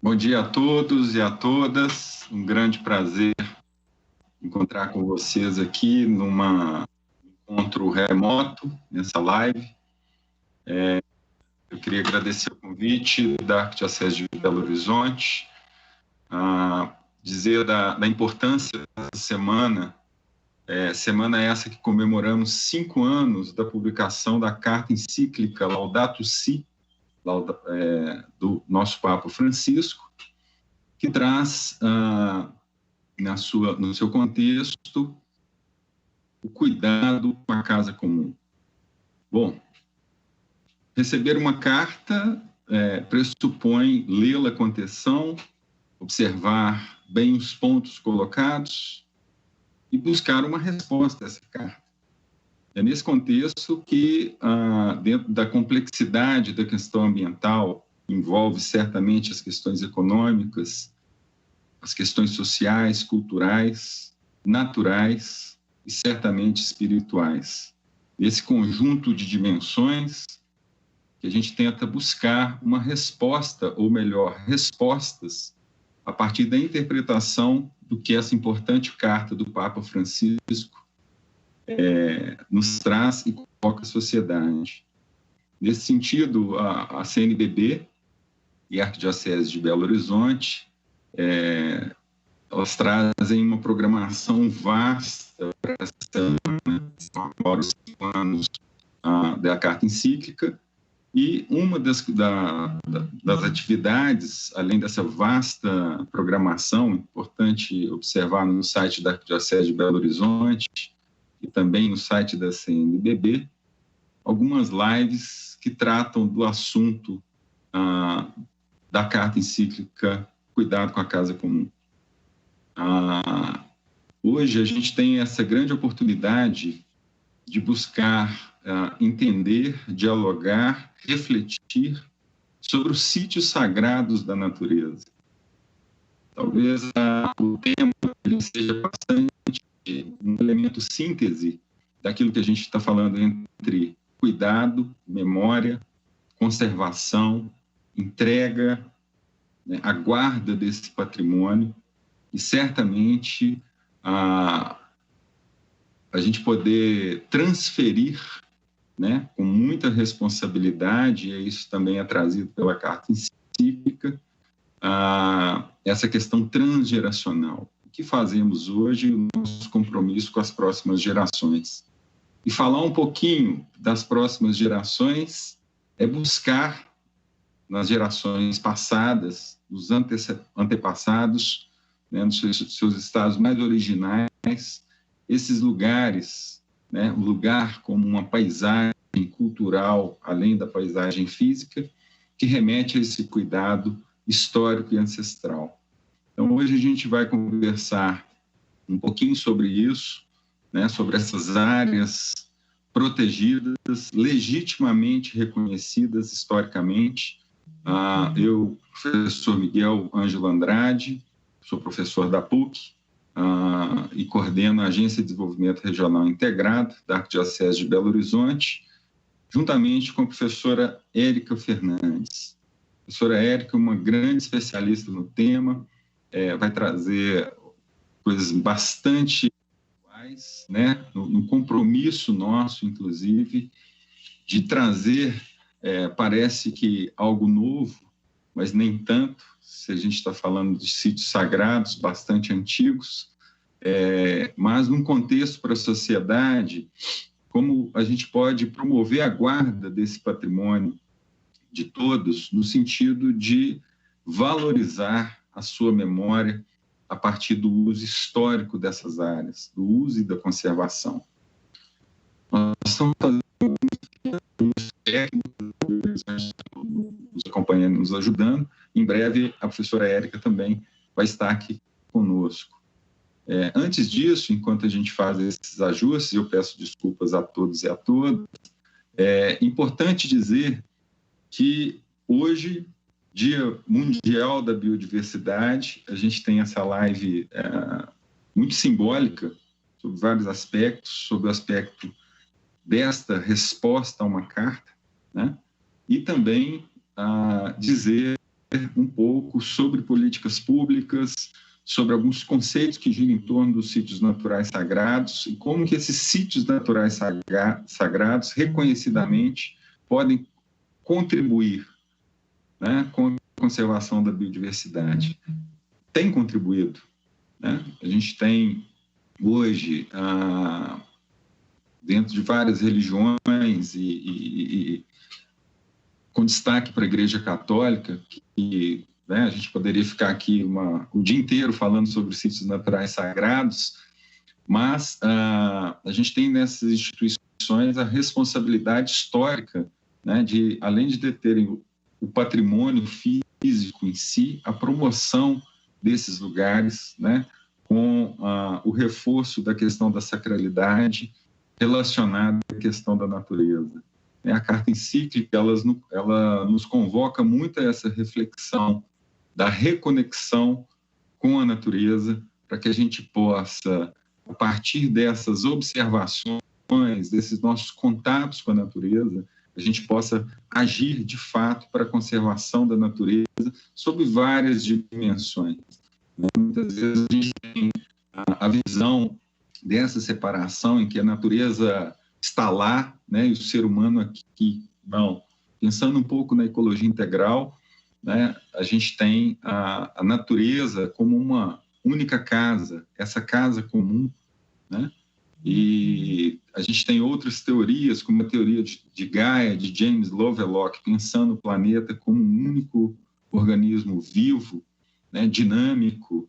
Bom dia a todos e a todas. Um grande prazer encontrar com vocês aqui num encontro remoto, nessa live. Eu queria agradecer o convite da Arquidiocese de Belo Horizonte, dizer da importância dessa semana, semana essa que comemoramos 5 anos da publicação da carta encíclica Laudato Si, do nosso Papa Francisco, que traz no seu contexto o cuidado com a casa comum. Bom, receber uma carta pressupõe lê-la com atenção, observar bem os pontos colocados e buscar uma resposta a essa carta. É nesse contexto que, dentro da complexidade da questão ambiental, envolve certamente as questões econômicas, as questões sociais, culturais, naturais e certamente espirituais. Esse conjunto de dimensões que a gente tenta buscar uma resposta, ou melhor, respostas, a partir da interpretação do que essa importante carta do Papa Francisco nos traz e coloca a sociedade. Nesse sentido, a CNBB e a Arquidiocese de Belo Horizonte, elas trazem uma programação vasta para essa semana, agora os 5 anos da carta encíclica, e uma das atividades, além dessa vasta programação, importante observar no site da Arquidiocese de Belo Horizonte e também no site da CNBB, algumas lives que tratam do assunto da carta encíclica Cuidado com a Casa Comum. Hoje a gente tem essa grande oportunidade de buscar entender, dialogar, refletir sobre os sítios sagrados da natureza. Talvez o tema ele seja bastante um elemento síntese daquilo que a gente está falando entre cuidado, memória, conservação, entrega, né, a guarda desse patrimônio e certamente a gente poder transferir, né, com muita responsabilidade, e isso também é trazido pela carta encíclica, essa questão transgeracional. O que fazemos hoje, o nosso compromisso com as próximas gerações. E falar um pouquinho das próximas gerações é buscar nas gerações passadas, nos antepassados, né, nos seus estados mais originais, esses lugares, né, o lugar como uma paisagem cultural, além da paisagem física, que remete a esse cuidado histórico e ancestral. Então, hoje a gente vai conversar um pouquinho sobre isso, né, sobre essas áreas protegidas, legitimamente reconhecidas historicamente. Eu, professor Miguel Ângelo Andrade, sou professor da PUC, e coordeno a Agência de Desenvolvimento Regional Integrado da Arquidiocese de Belo Horizonte, juntamente com a professora Érica Fernandes. A professora Érica é uma grande especialista no tema, vai trazer coisas bastante atuais, né, no compromisso nosso, inclusive, de trazer, parece que algo novo, mas nem tanto, se a gente está falando de sítios sagrados bastante antigos, mas num contexto para a sociedade, como a gente pode promover a guarda desse patrimônio de todos, no sentido de valorizar a sua memória a partir do uso histórico dessas áreas, do uso e da conservação. Nós estamos fazendo alguns técnicos nos acompanhando, nos ajudando. Em breve, a professora Érica também vai estar aqui conosco. Antes disso, enquanto a gente faz esses ajustes, eu peço desculpas a todos e a todas, é importante dizer que hoje, Dia Mundial da Biodiversidade, a gente tem essa live muito simbólica sobre vários aspectos, sobre o aspecto desta resposta a uma carta, né? E também dizer um pouco sobre políticas públicas, sobre alguns conceitos que giram em torno dos sítios naturais sagrados e como que esses sítios naturais sagrados, reconhecidamente, podem contribuir, né, com a conservação da biodiversidade. Tem contribuído, né? A gente tem hoje, dentro de várias religiões e com destaque para a Igreja Católica, que, né, a gente poderia ficar aqui o dia inteiro falando sobre os sítios naturais sagrados, mas a gente tem nessas instituições a responsabilidade histórica, né, de, além de terem o patrimônio físico em si, a promoção desses lugares, né, com o reforço da questão da sacralidade relacionada à questão da natureza. A carta encíclica, ela nos convoca muito a essa reflexão da reconexão com a natureza, para que a gente possa, a partir dessas observações, desses nossos contatos com a natureza, a gente possa agir de fato para a conservação da natureza sob várias dimensões. Muitas vezes a gente tem a visão dessa separação em que a natureza está lá, né, e o ser humano aqui. Não, pensando um pouco na ecologia integral, né, a gente tem a natureza como uma única casa, essa casa comum, né? E a gente tem outras teorias, como a teoria de Gaia, de James Lovelock, pensando o planeta como um único organismo vivo, né, dinâmico,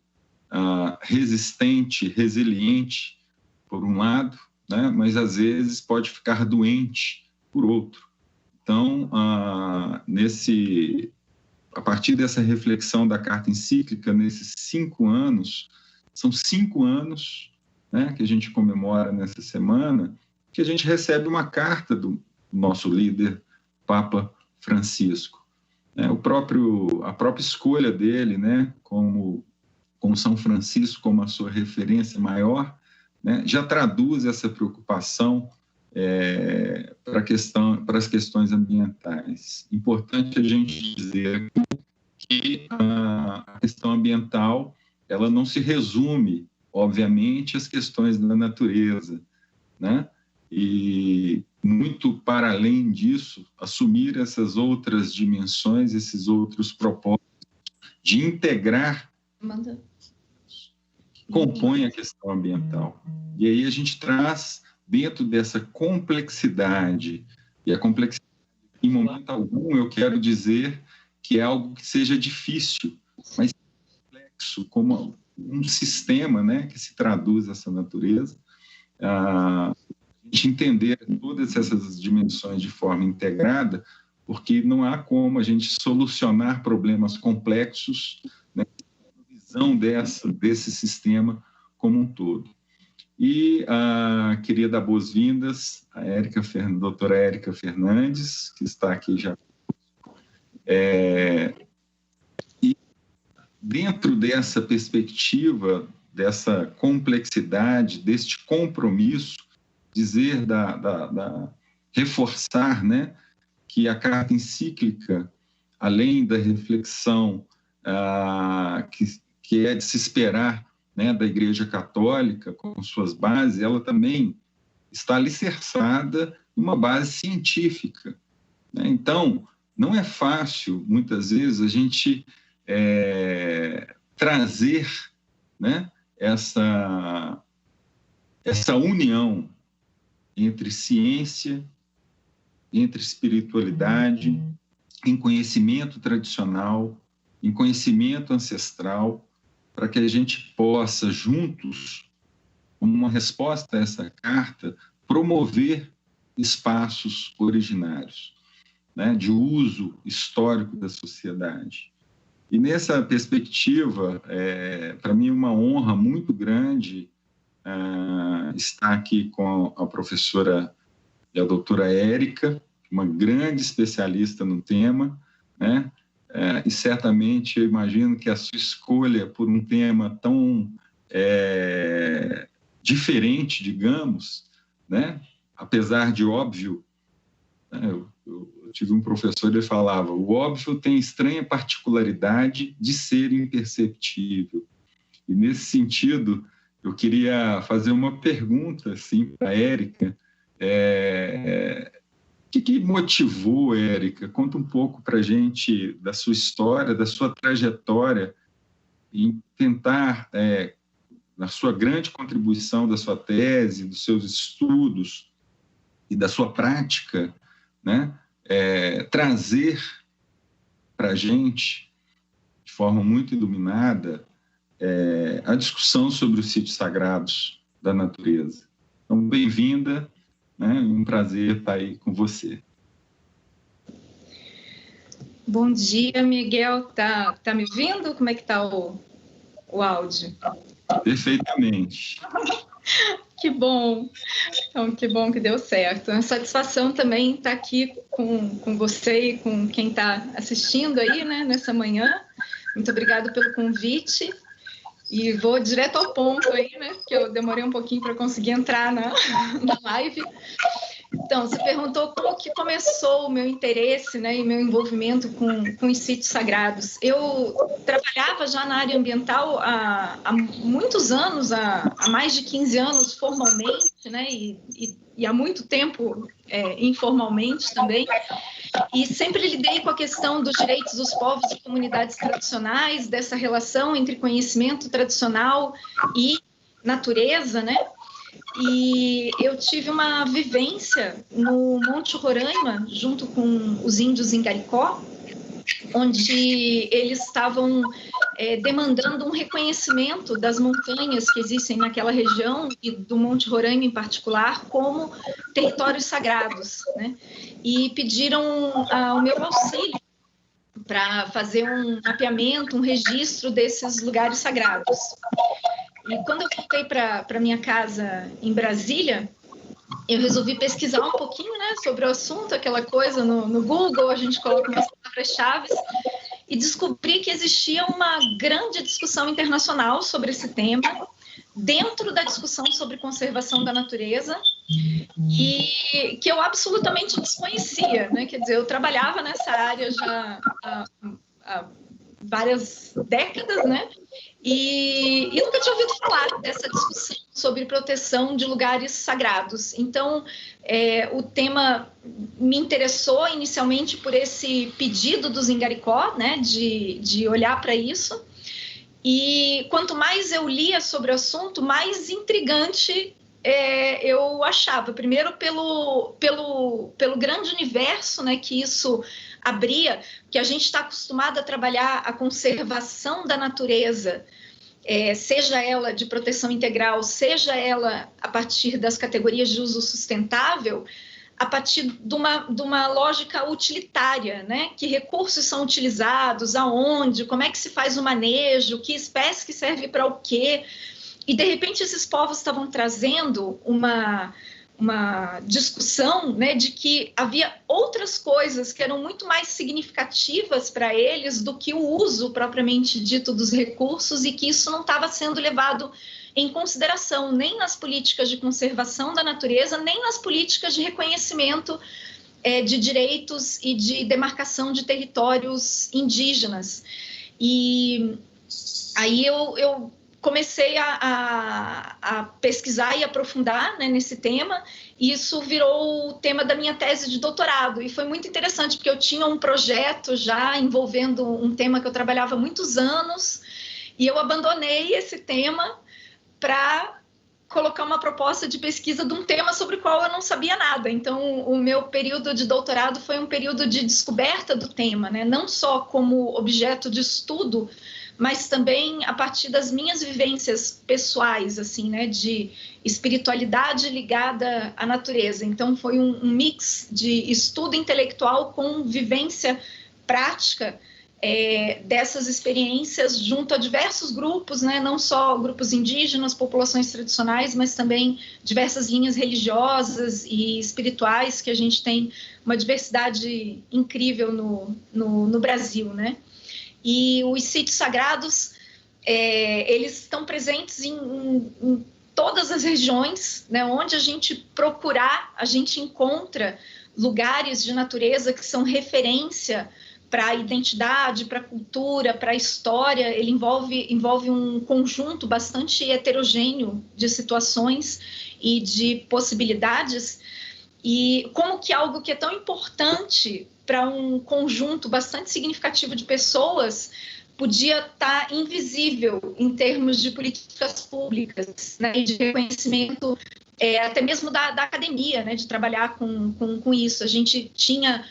resistente, resiliente, por um lado, né, mas às vezes pode ficar doente por outro. Então, a partir dessa reflexão da carta encíclica, nesses 5 anos, são 5 anos, né, que a gente comemora nessa semana, que a gente recebe uma carta do nosso líder, Papa Francisco. A própria escolha dele, né, como São Francisco como a sua referência maior, né, já traduz essa preocupação para as questões ambientais. Importante a gente dizer que a questão ambiental ela não se resume, obviamente, às questões da natureza, né? E muito para além disso, assumir essas outras dimensões, esses outros propósitos de integrar compõe a questão ambiental. E aí a gente traz dentro dessa complexidade, e a complexidade, em momento algum, eu quero dizer que é algo que seja difícil, mas complexo, como um sistema, né, que se traduz essa natureza, a gente entender todas essas dimensões de forma integrada, porque não há como a gente solucionar problemas complexos, né, visão desse sistema como um todo. E queria dar boas-vindas à doutora Érica Fernandes, que está aqui já. E dentro dessa perspectiva, dessa complexidade, deste compromisso, dizer, reforçar, né, que a carta encíclica, além da reflexão que é de se esperar, né, da Igreja Católica, com suas bases, ela também está alicerçada numa base científica, né? Então, não é fácil, muitas vezes, a gente trazer, né, essa união entre ciência, entre espiritualidade, em conhecimento tradicional, em conhecimento ancestral, para que a gente possa, juntos, como uma resposta a essa carta, promover espaços originários, né, de uso histórico da sociedade. E nessa perspectiva, para mim é uma honra muito grande estar aqui com a professora e a doutora Érica, uma grande especialista no tema, né? E certamente eu imagino que a sua escolha por um tema tão diferente, digamos, né? Apesar de óbvio, né? Eu eu tive um professor, ele falava: o óbvio tem estranha particularidade de ser imperceptível. E, nesse sentido, eu queria fazer uma pergunta assim, para a Érica. O que motivou, Érica? Conta um pouco para a gente da sua história, da sua trajetória, em tentar, na sua grande contribuição da sua tese, dos seus estudos e da sua prática, né, trazer para a gente, de forma muito iluminada, a discussão sobre os sítios sagrados da natureza. Então, bem-vinda, né? Um prazer estar aí com você. Bom dia, Miguel. Tá me ouvindo? Como é que está o áudio? Perfeitamente. Que bom. Então, que bom que deu certo. É uma satisfação também estar aqui com você e com quem está assistindo aí, né, nessa manhã. Muito obrigada pelo convite. E vou direto ao ponto aí, né, porque eu demorei um pouquinho para conseguir entrar na live. Então, você perguntou como que começou o meu interesse, né, e meu envolvimento com os sítios sagrados. Eu trabalhava já na área ambiental há muitos anos, há mais de 15 anos formalmente, né, e há muito tempo informalmente também. E sempre lidei com a questão dos direitos dos povos e comunidades tradicionais, dessa relação entre conhecimento tradicional e natureza, né? E eu tive uma vivência no Monte Roraima, junto com os índios Ingaricó, onde eles estavam demandando um reconhecimento das montanhas que existem naquela região e do Monte Roraima em particular como territórios sagrados, né? E pediram o meu auxílio para fazer um mapeamento, um registro desses lugares sagrados. E quando eu voltei para minha casa em Brasília, eu resolvi pesquisar um pouquinho, né, sobre o assunto, aquela coisa no Google, a gente coloca umas palavras-chave, e descobri que existia uma grande discussão internacional sobre esse tema, dentro da discussão sobre conservação da natureza, e que eu absolutamente desconhecia, né? Quer dizer, eu trabalhava nessa área já há várias décadas, né? E nunca tinha ouvido falar dessa discussão sobre proteção de lugares sagrados. Então, o tema me interessou inicialmente por esse pedido dos Ingaricó, né, de olhar para isso. E quanto mais eu lia sobre o assunto, mais intrigante eu achava. Primeiro pelo grande universo, né, que isso abria, que a gente está acostumado a trabalhar a conservação da natureza, seja ela de proteção integral, seja ela a partir das categorias de uso sustentável, a partir de uma lógica utilitária, né? Que recursos são utilizados, aonde, como é que se faz o manejo, que espécie que serve para o quê. E, de repente, esses povos estavam trazendo uma discussão, né, de que havia outras coisas que eram muito mais significativas para eles do que o uso propriamente dito dos recursos, e que isso não estava sendo levado em consideração nem nas políticas de conservação da natureza, nem nas políticas de reconhecimento de direitos e de demarcação de territórios indígenas. E aí eu comecei a pesquisar e aprofundar, né, nesse tema, e isso virou o tema da minha tese de doutorado. E foi muito interessante, porque eu tinha um projeto já envolvendo um tema que eu trabalhava há muitos anos, e eu abandonei esse tema para colocar uma proposta de pesquisa de um tema sobre o qual eu não sabia nada. Então, o meu período de doutorado foi um período de descoberta do tema, né? Não só como objeto de estudo, mas também a partir das minhas vivências pessoais, assim, né, de espiritualidade ligada à natureza. Então, foi um mix de estudo intelectual com vivência prática dessas experiências junto a diversos grupos, né, não só grupos indígenas, populações tradicionais, mas também diversas linhas religiosas e espirituais, que a gente tem uma diversidade incrível no Brasil, né? E os sítios sagrados, eles estão presentes em todas as regiões, né? Onde a gente procurar, a gente encontra lugares de natureza que são referência para a identidade, para a cultura, para a história. Ele envolve um conjunto bastante heterogêneo de situações e de possibilidades, e como que algo que é tão importante para um conjunto bastante significativo de pessoas podia estar invisível em termos de políticas públicas, né, e de reconhecimento, até mesmo da academia, né, de trabalhar com isso. A gente tinha,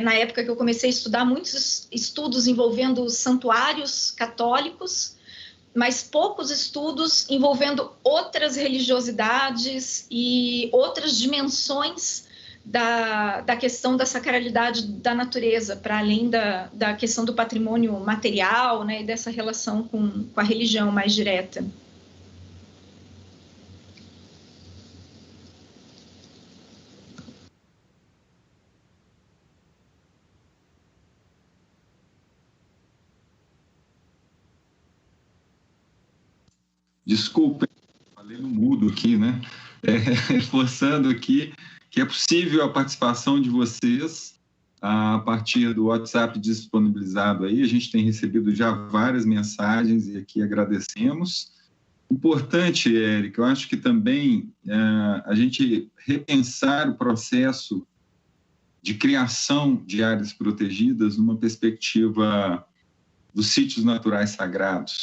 na época que eu comecei a estudar, muitos estudos envolvendo santuários católicos, mas poucos estudos envolvendo outras religiosidades e outras dimensões da questão da sacralidade da natureza, para além da questão do patrimônio material, né, e dessa relação com a religião mais direta. Desculpe, falei no mudo aqui, né? Reforçando aqui que é possível a participação de vocês a partir do WhatsApp disponibilizado aí. A gente tem recebido já várias mensagens e aqui agradecemos. Importante, Érica, eu acho que também a gente repensar o processo de criação de áreas protegidas numa perspectiva dos sítios naturais sagrados.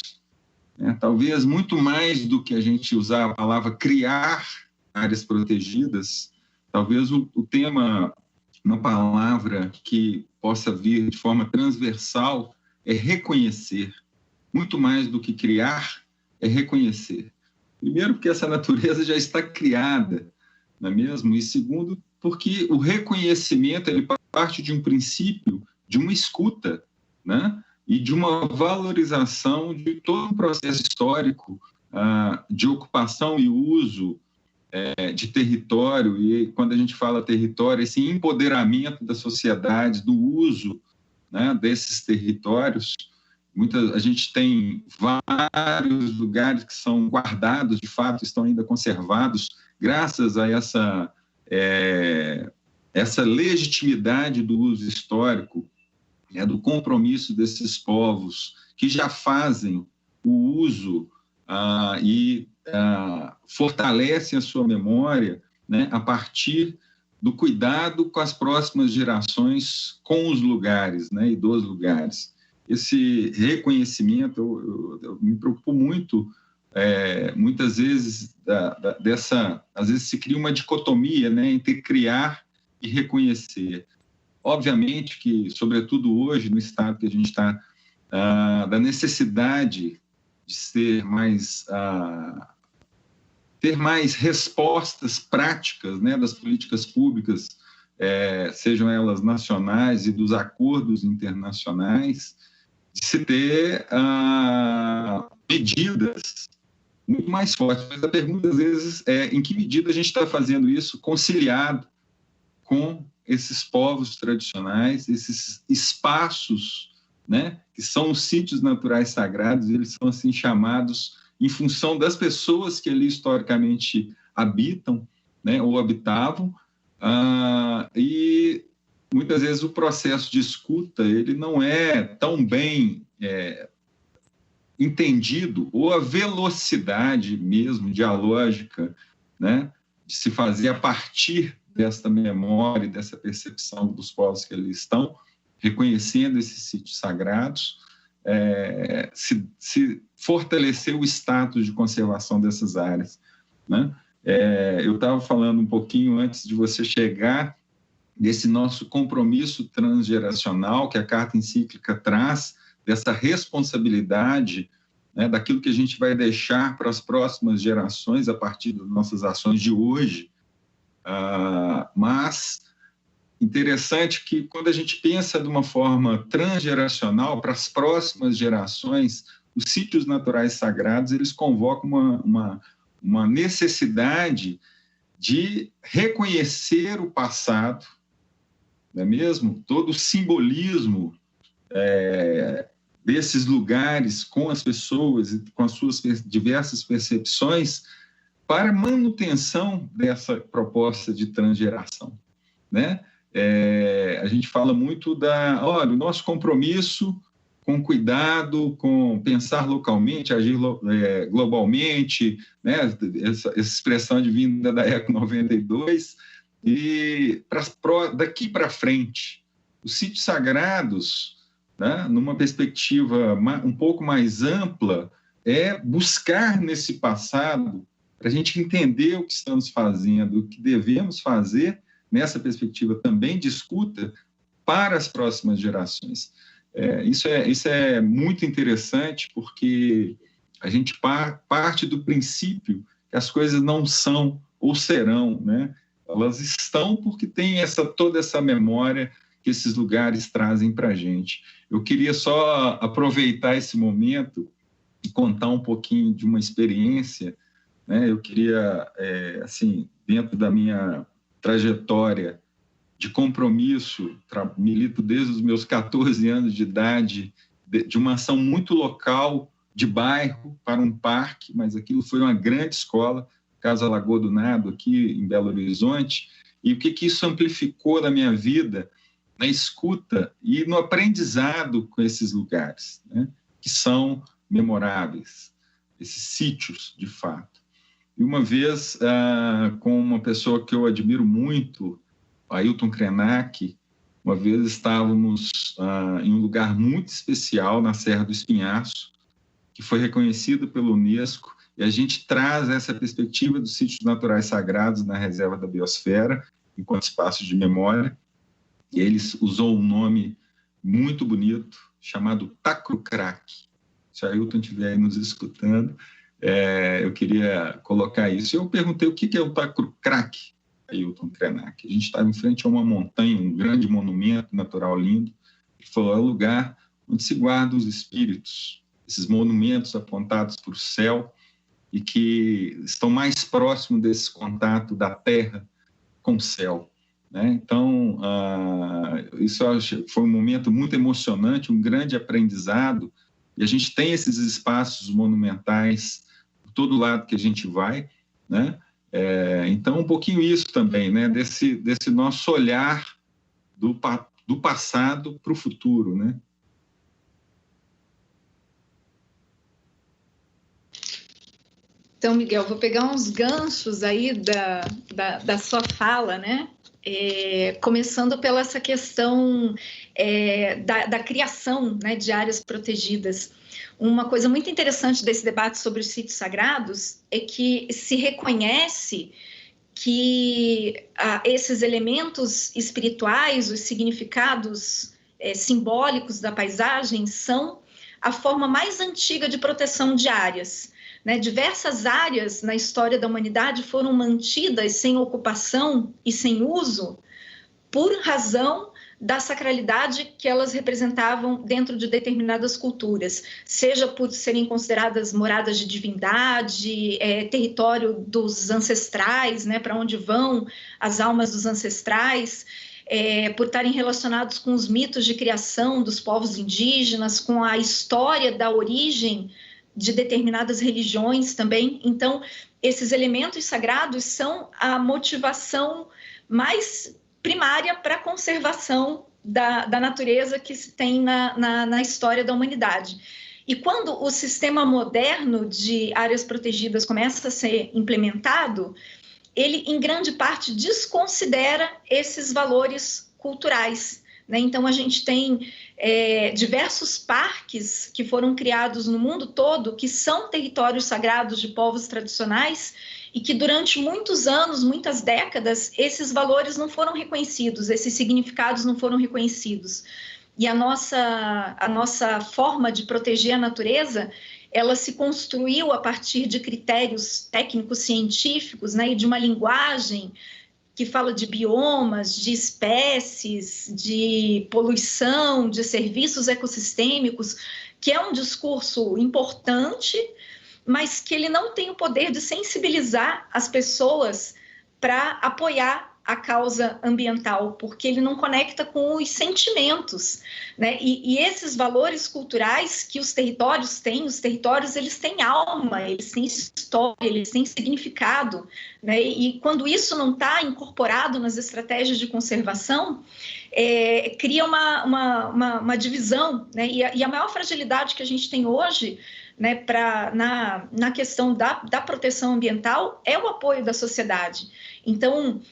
Talvez muito mais do que a gente usar a palavra criar áreas protegidas, talvez o tema, uma palavra que possa vir de forma transversal, é reconhecer. Muito mais do que criar, é reconhecer. Primeiro, porque essa natureza já está criada, não é mesmo? E segundo, porque o reconhecimento ele parte de um princípio, de uma escuta, né? E de uma valorização de todo um processo histórico de ocupação e uso de território. E quando a gente fala território, esse empoderamento da sociedade, do uso, né, desses territórios. A gente tem vários lugares que são guardados, de fato, estão ainda conservados, graças a essa legitimidade do uso histórico, do compromisso desses povos que já fazem o uso e fortalecem a sua memória, né, a partir do cuidado com as próximas gerações, com os lugares, né, e dos lugares. Esse reconhecimento, eu me preocupo muito, muitas vezes, às vezes se cria uma dicotomia, né, entre criar e reconhecer. Obviamente que, sobretudo hoje, no estado que a gente está, da necessidade de ter mais respostas práticas, né, das políticas públicas, sejam elas nacionais e dos acordos internacionais, de se ter medidas muito mais fortes. Mas a pergunta, às vezes, é em que medida a gente está fazendo isso conciliado com esses povos tradicionais, esses espaços, né, que são os sítios naturais sagrados. Eles são assim chamados em função das pessoas que ali historicamente habitam, né, ou habitavam, e muitas vezes o processo de escuta ele não é tão bem entendido, ou a velocidade mesmo dialógica, né, de se fazer a partir dessa memória, dessa percepção dos povos que ali estão, reconhecendo esses sítios sagrados, se fortalecer o status de conservação dessas áreas, né? Eu estava falando um pouquinho antes de você chegar desse nosso compromisso transgeracional que a Carta Encíclica traz, dessa responsabilidade, né, daquilo que a gente vai deixar para as próximas gerações a partir das nossas ações de hoje. Mas interessante que quando a gente pensa de uma forma transgeracional para as próximas gerações, os sítios naturais sagrados eles convocam uma necessidade de reconhecer o passado, não é mesmo? Todo o simbolismo desses lugares com as pessoas e com as suas diversas percepções para manutenção dessa proposta de transgeração, né? a gente fala muito olha, o nosso compromisso com cuidado, com pensar localmente, agir globalmente, né? Essa expressão vinda da ECO 92, e daqui para frente, os sítios sagrados, né, numa perspectiva um pouco mais ampla, é buscar nesse passado, para a gente entender o que estamos fazendo, o que devemos fazer, nessa perspectiva também de escuta, para as próximas gerações. Isso é muito interessante, porque a gente parte do princípio que as coisas não são ou serão, né? Elas estão porque tem toda essa memória que esses lugares trazem para a gente. Eu queria só aproveitar esse momento e contar um pouquinho de uma experiência, né? Eu queria, assim, dentro da minha trajetória de compromisso, milito desde os meus 14 anos de idade, de uma ação muito local, de bairro para um parque, mas aquilo foi uma grande escola, Casa Lagoa do Nado, aqui em Belo Horizonte, e o que isso amplificou na minha vida, na escuta e no aprendizado com esses lugares, né, que são memoráveis, esses sítios, de fato. E uma vez, com uma pessoa que eu admiro muito, Ailton Krenak, uma vez estávamos em um lugar muito especial, na Serra do Espinhaço, que foi reconhecido pelo Unesco, e a gente traz essa perspectiva dos sítios naturais sagrados na Reserva da Biosfera, enquanto espaços de memória, e ele usou um nome muito bonito, chamado Tacrucrac. Se a Ailton estiver aí nos escutando, eu queria colocar isso. Eu perguntei o que é o Tacrucrac, Ailton Krenak. A gente estava em frente a uma montanha, um grande monumento natural lindo. Ele falou, é o lugar onde se guardam os espíritos, esses monumentos apontados para o céu e que estão mais próximos desse contato da terra com o céu, né? Então, isso foi um momento muito emocionante, um grande aprendizado, e a gente tem esses espaços monumentais por todo lado que a gente vai, né? Então, um pouquinho isso também, né? Desse nosso olhar do passado para o futuro, né? Então, Miguel, vou pegar uns ganchos aí da sua fala, né? Começando pela essa questão da criação, né, de áreas protegidas. Uma coisa muito interessante desse debate sobre os sítios sagrados é que se reconhece que esses elementos espirituais, os significados simbólicos da paisagem, são a forma mais antiga de proteção de áreas, né? Diversas áreas na história da humanidade foram mantidas sem ocupação e sem uso por razão da sacralidade que elas representavam dentro de determinadas culturas, seja por serem consideradas moradas de divindade, território dos ancestrais, né, para onde vão as almas dos ancestrais, por estarem relacionados com os mitos de criação dos povos indígenas, com a história da origem de determinadas religiões também. Então, esses elementos sagrados são a motivação mais primária para a conservação da natureza que se tem na história da humanidade. E quando o sistema moderno de áreas protegidas começa a ser implementado, ele, em grande parte, desconsidera esses valores culturais, né? Então, a gente tem diversos parques que foram criados no mundo todo, que são territórios sagrados de povos tradicionais, e que durante muitos anos, muitas décadas, esses valores não foram reconhecidos, esses significados não foram reconhecidos. E a nossa forma de proteger a natureza, ela se construiu a partir de critérios técnicos científicos, né, e de uma linguagem que fala de biomas, de espécies, de poluição, de serviços ecossistêmicos, que é um discurso importante, mas que ele não tem o poder de sensibilizar as pessoas para apoiar a causa ambiental, porque ele não conecta com os sentimentos, né? E esses valores culturais que os territórios eles têm alma, eles têm história, eles têm significado, né? E quando isso não está incorporado nas estratégias de conservação, cria uma divisão, né? E a maior fragilidade que a gente tem hoje, né, na questão da proteção ambiental é o apoio da sociedade. Então,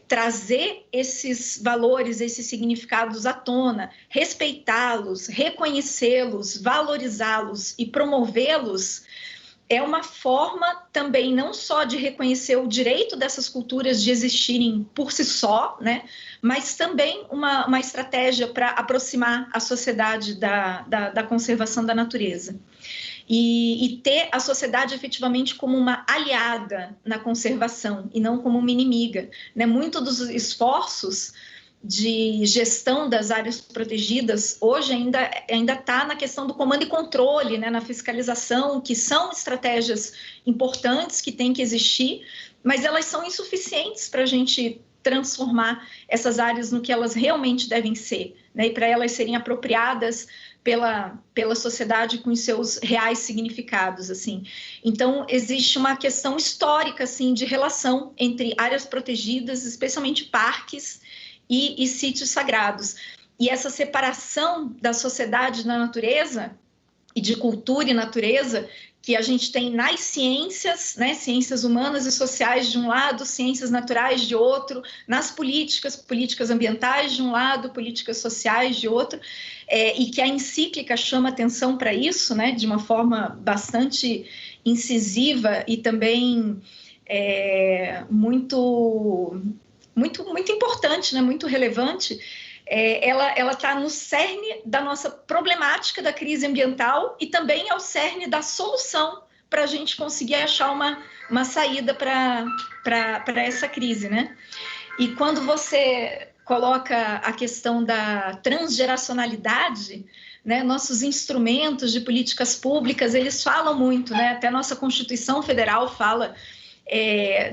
trazer esses valores, esses significados à tona, respeitá-los, reconhecê-los, valorizá-los e promovê-los é uma forma também não só de reconhecer o direito dessas culturas de existirem por si só, né, mas também uma estratégia para aproximar a sociedade da conservação da natureza. E ter a sociedade efetivamente como uma aliada na conservação e não como uma inimiga, né? Muito dos esforços de gestão das áreas protegidas hoje ainda está na questão do comando e controle, né? Na fiscalização, que são estratégias importantes que têm que existir, mas elas são insuficientes para a gente transformar essas áreas no que elas realmente devem ser, né? E para elas serem apropriadas pela sociedade com os seus reais significados, assim. Então, existe uma questão histórica, assim, de relação entre áreas protegidas, especialmente parques e sítios sagrados. E essa separação da sociedade da natureza e de cultura e natureza que a gente tem nas ciências, né, ciências humanas e sociais de um lado, ciências naturais de outro, nas políticas ambientais de um lado, políticas sociais de outro, e que a encíclica chama atenção para isso, né, de uma forma bastante incisiva e também muito importante, né, muito relevante. Ela está no cerne da nossa problemática da crise ambiental e também ao cerne da solução para a gente conseguir achar uma saída para essa crise, né? E quando você coloca a questão da transgeracionalidade, né, nossos instrumentos de políticas públicas, eles falam muito, né? Até a nossa Constituição Federal fala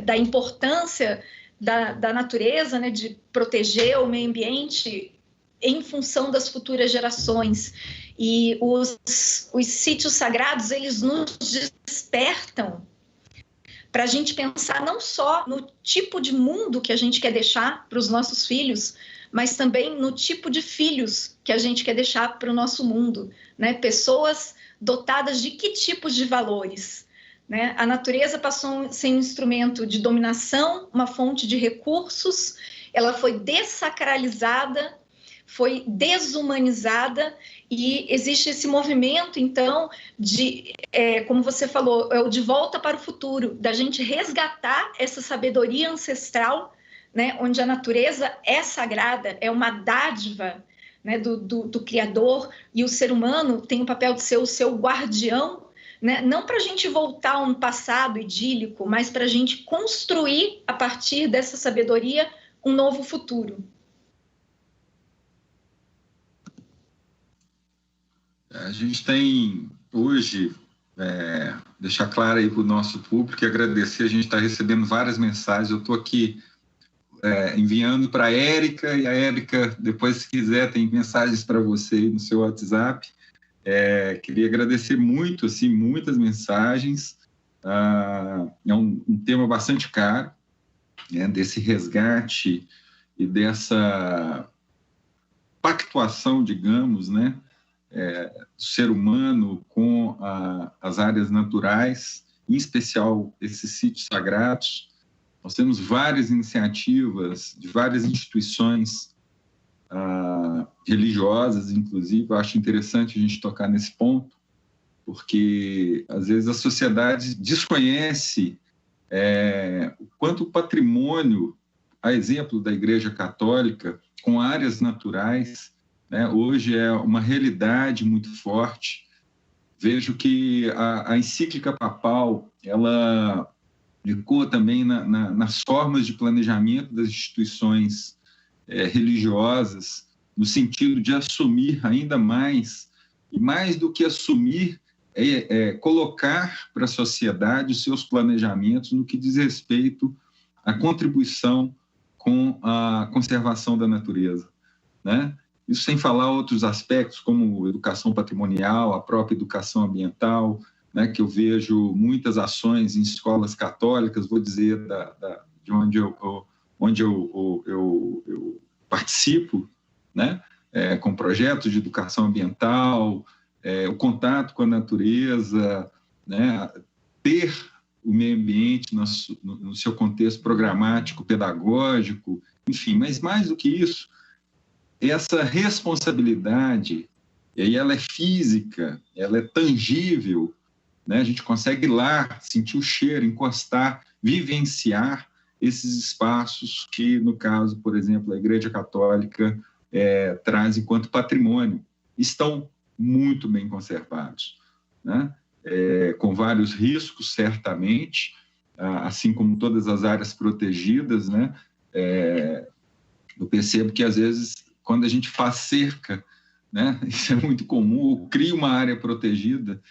da importância da natureza, né, de proteger o meio ambiente em função das futuras gerações. E os sítios sagrados, eles nos despertam para a gente pensar não só no tipo de mundo que a gente quer deixar para os nossos filhos, mas também no tipo de filhos que a gente quer deixar para o nosso mundo, né? Pessoas dotadas de que tipos de valores? Né? A natureza passou a ser um instrumento de dominação, uma fonte de recursos, ela foi dessacralizada, foi desumanizada e existe esse movimento, então, como você falou, é o de volta para o futuro, da gente resgatar essa sabedoria ancestral, né? Onde a natureza é sagrada, é uma dádiva, né? do Criador, e o ser humano tem o papel de ser o seu guardião, né? Não para a gente voltar a um passado idílico, mas para a gente construir, a partir dessa sabedoria, um novo futuro. A gente tem hoje, deixar claro aí para o nosso público e agradecer, a gente está recebendo várias mensagens, eu estou aqui enviando para a Érica, e a Érica, depois, se quiser, tem mensagens para você aí no seu WhatsApp. Queria agradecer muito, assim, muitas mensagens. É um tema bastante caro, né, desse resgate e dessa pactuação, digamos, né, do ser humano com as áreas naturais, em especial esses sítios sagrados. Nós temos várias iniciativas de várias instituições religiosas, inclusive. Eu acho interessante a gente tocar nesse ponto, porque às vezes a sociedade desconhece o quanto o patrimônio, a exemplo da Igreja Católica, com áreas naturais, né, hoje é uma realidade muito forte. Vejo que a encíclica papal, ela ecoa também nas formas de planejamento das instituições religiosas, no sentido de assumir ainda mais, e mais do que assumir, colocar para a sociedade os seus planejamentos no que diz respeito à contribuição com a conservação da natureza, né? Isso sem falar outros aspectos, como educação patrimonial, a própria educação ambiental, né, que eu vejo muitas ações em escolas católicas, vou dizer de onde eu participo, né, com projetos de educação ambiental, o contato com a natureza, né, ter o meio ambiente no seu contexto programático, pedagógico, enfim, mas mais do que isso, essa responsabilidade, e aí ela é física, ela é tangível, né? A gente consegue ir lá, sentir o cheiro, encostar, vivenciar esses espaços que, no caso, por exemplo, a Igreja Católica traz enquanto patrimônio. Estão muito bem conservados, né? Com vários riscos, certamente, assim como todas as áreas protegidas, né? Eu percebo que, às vezes, quando a gente faz cerca, né? Isso é muito comum, ou cria uma área protegida,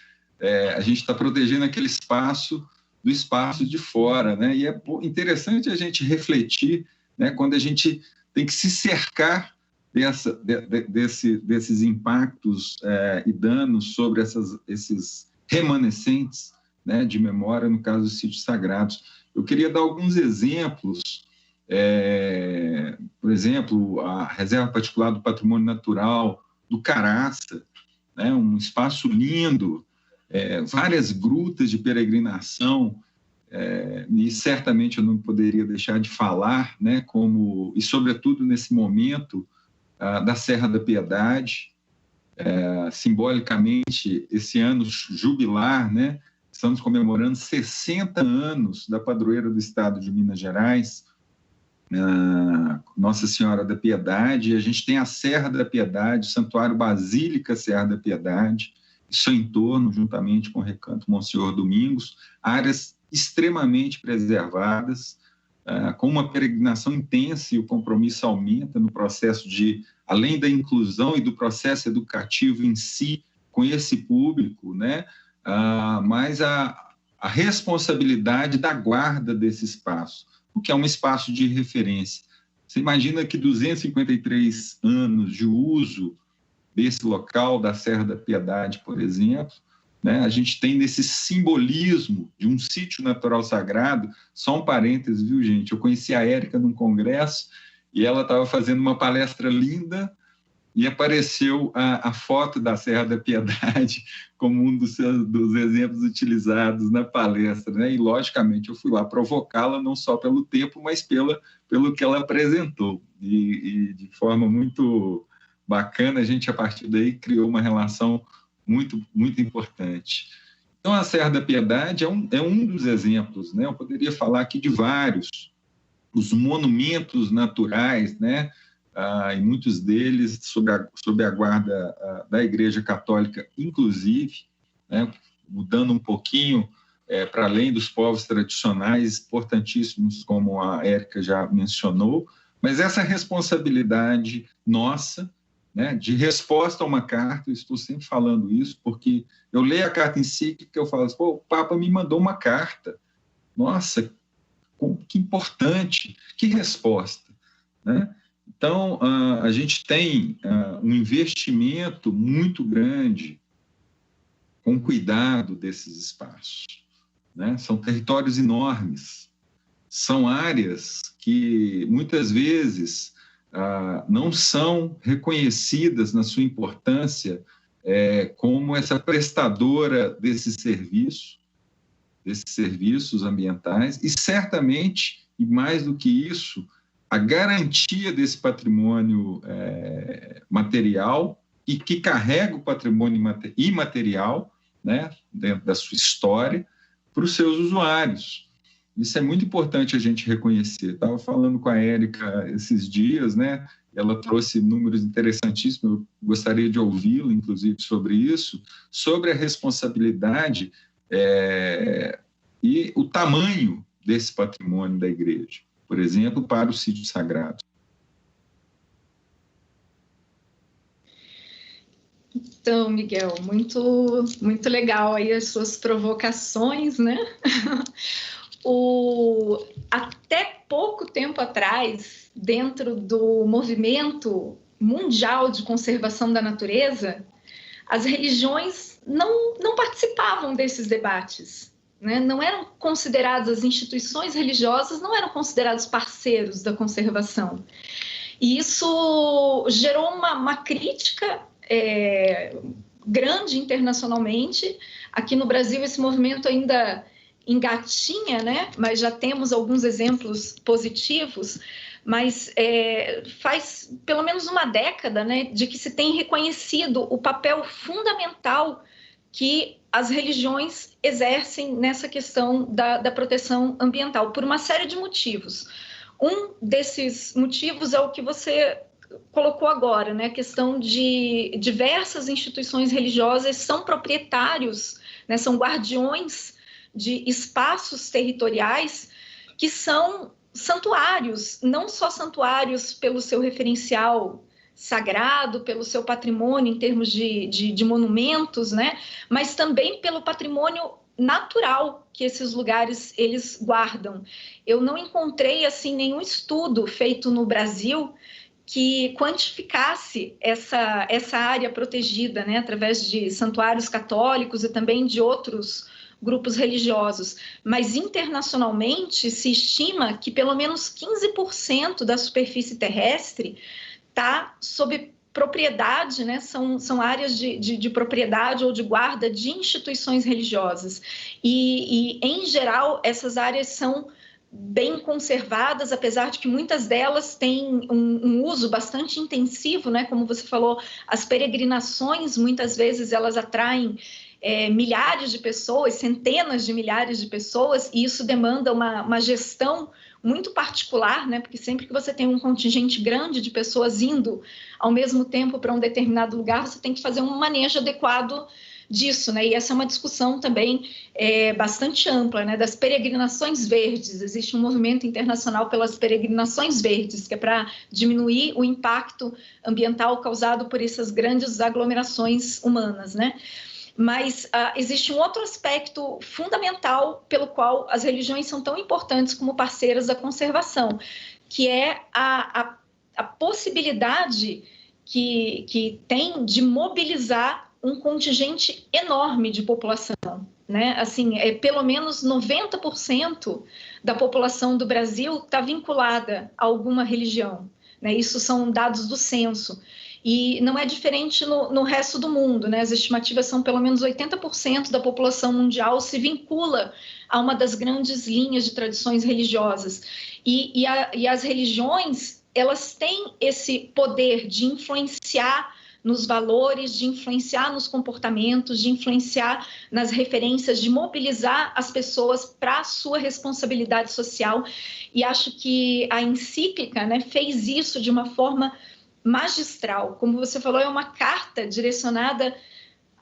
a gente está protegendo aquele espaço do espaço de fora, né? E é interessante a gente refletir, né? Quando a gente tem que se cercar desses impactos e danos sobre esses remanescentes, né, de memória, no caso dos sítios sagrados. Eu queria dar alguns exemplos. Por exemplo, a Reserva Particular do Patrimônio Natural do Caraça, né, um espaço lindo, várias grutas de peregrinação, e certamente eu não poderia deixar de falar, né, e sobretudo nesse momento da Serra da Piedade, simbolicamente esse ano jubilar, né, estamos comemorando 60 anos da padroeira do estado de Minas Gerais, Nossa Senhora da Piedade. A gente tem a Serra da Piedade, o Santuário Basílica Serra da Piedade, e seu entorno, juntamente com o Recanto Monsenhor Domingos, áreas extremamente preservadas, com uma peregrinação intensa, e o compromisso aumenta no processo além da inclusão e do processo educativo em si, com esse público, né? Mas a responsabilidade da guarda desse espaço, porque é um espaço de referência. Você imagina que 253 anos de uso desse local, da Serra da Piedade, por exemplo, né? A gente tem nesse simbolismo de um sítio natural sagrado. Só um parênteses, viu, gente? Eu conheci a Érica num congresso e ela estava fazendo uma palestra linda e apareceu a foto da Serra da Piedade como um dos exemplos utilizados na palestra, né? E, logicamente, eu fui lá provocá-la, não só pelo tempo, mas pelo que ela apresentou. E de forma muito bacana, a gente, a partir daí, criou uma relação muito, muito importante. Então, a Serra da Piedade é um dos exemplos, né? Eu poderia falar aqui de vários. Os monumentos naturais, né? E muitos deles sob a guarda da Igreja Católica, inclusive, né? Mudando um pouquinho para além dos povos tradicionais, importantíssimos, como a Érica já mencionou, mas essa responsabilidade nossa, né, de resposta a uma carta. Eu estou sempre falando isso, porque eu leio a carta encíclica, eu falo assim, o Papa me mandou uma carta, nossa, que importante, que resposta, né? Então, a gente tem um investimento muito grande com cuidado desses espaços, né? São territórios enormes, são áreas que muitas vezes não são reconhecidas na sua importância como essa prestadora desses serviços ambientais, e certamente, e mais do que isso, a garantia desse patrimônio material, e que carrega o patrimônio imaterial, né, dentro da sua história, para os seus usuários. Isso é muito importante a gente reconhecer. Estava falando com a Érica esses dias, né? Ela trouxe números interessantíssimos, eu gostaria de ouvi-la, inclusive, sobre isso, sobre a responsabilidade e o tamanho desse patrimônio da igreja, por exemplo, para o sítio sagrado. Então, Miguel, muito, muito legal aí as suas provocações, né? até pouco tempo atrás, dentro do movimento mundial de conservação da natureza, as religiões não participavam desses debates, né? Não eram consideradas, as instituições religiosas não eram considerados parceiros da conservação. E isso gerou uma crítica grande internacionalmente. Aqui no Brasil esse movimento ainda engatinha, né? Mas já temos alguns exemplos positivos, mas faz pelo menos uma década, né, de que se tem reconhecido o papel fundamental que as religiões exercem nessa questão da proteção ambiental, por uma série de motivos. Um desses motivos é o que você colocou agora, né? A questão de diversas instituições religiosas são proprietários, né? São guardiões de espaços territoriais que são santuários, não só santuários pelo seu referencial sagrado, pelo seu patrimônio em termos de monumentos, né? Mas também pelo patrimônio natural que esses lugares eles guardam. Eu não encontrei assim nenhum estudo feito no Brasil que quantificasse essa área protegida, né, através de santuários católicos e também de outros grupos religiosos, mas internacionalmente se estima que pelo menos 15% da superfície terrestre está sob propriedade, né? São áreas de propriedade ou de guarda de instituições religiosas. E, em geral, essas áreas são bem conservadas, apesar de que muitas delas têm um uso bastante intensivo, né? Como você falou, as peregrinações, muitas vezes, elas atraem milhares de pessoas, centenas de milhares de pessoas, e isso demanda uma gestão muito particular, né? Porque sempre que você tem um contingente grande de pessoas indo ao mesmo tempo para um determinado lugar, você tem que fazer um manejo adequado disso, né? E essa é uma discussão também bastante ampla, né? Das peregrinações verdes. Existe um movimento internacional pelas peregrinações verdes, que é para diminuir o impacto ambiental causado por essas grandes aglomerações humanas, né? Mas existe um outro aspecto fundamental pelo qual as religiões são tão importantes como parceiras da conservação, que é a possibilidade que tem de mobilizar um contingente enorme de população, né? Assim, pelo menos 90% da população do Brasil está vinculada a alguma religião, né? Isso são dados do censo. E não é diferente no resto do mundo, né? As estimativas são pelo menos 80% da população mundial se vincula a uma das grandes linhas de tradições religiosas. E as religiões, elas têm esse poder de influenciar nos valores, de influenciar nos comportamentos, de influenciar nas referências, de mobilizar as pessoas para a sua responsabilidade social. E acho que a encíclica, né, fez isso de uma forma magistral. Como você falou, é uma carta direcionada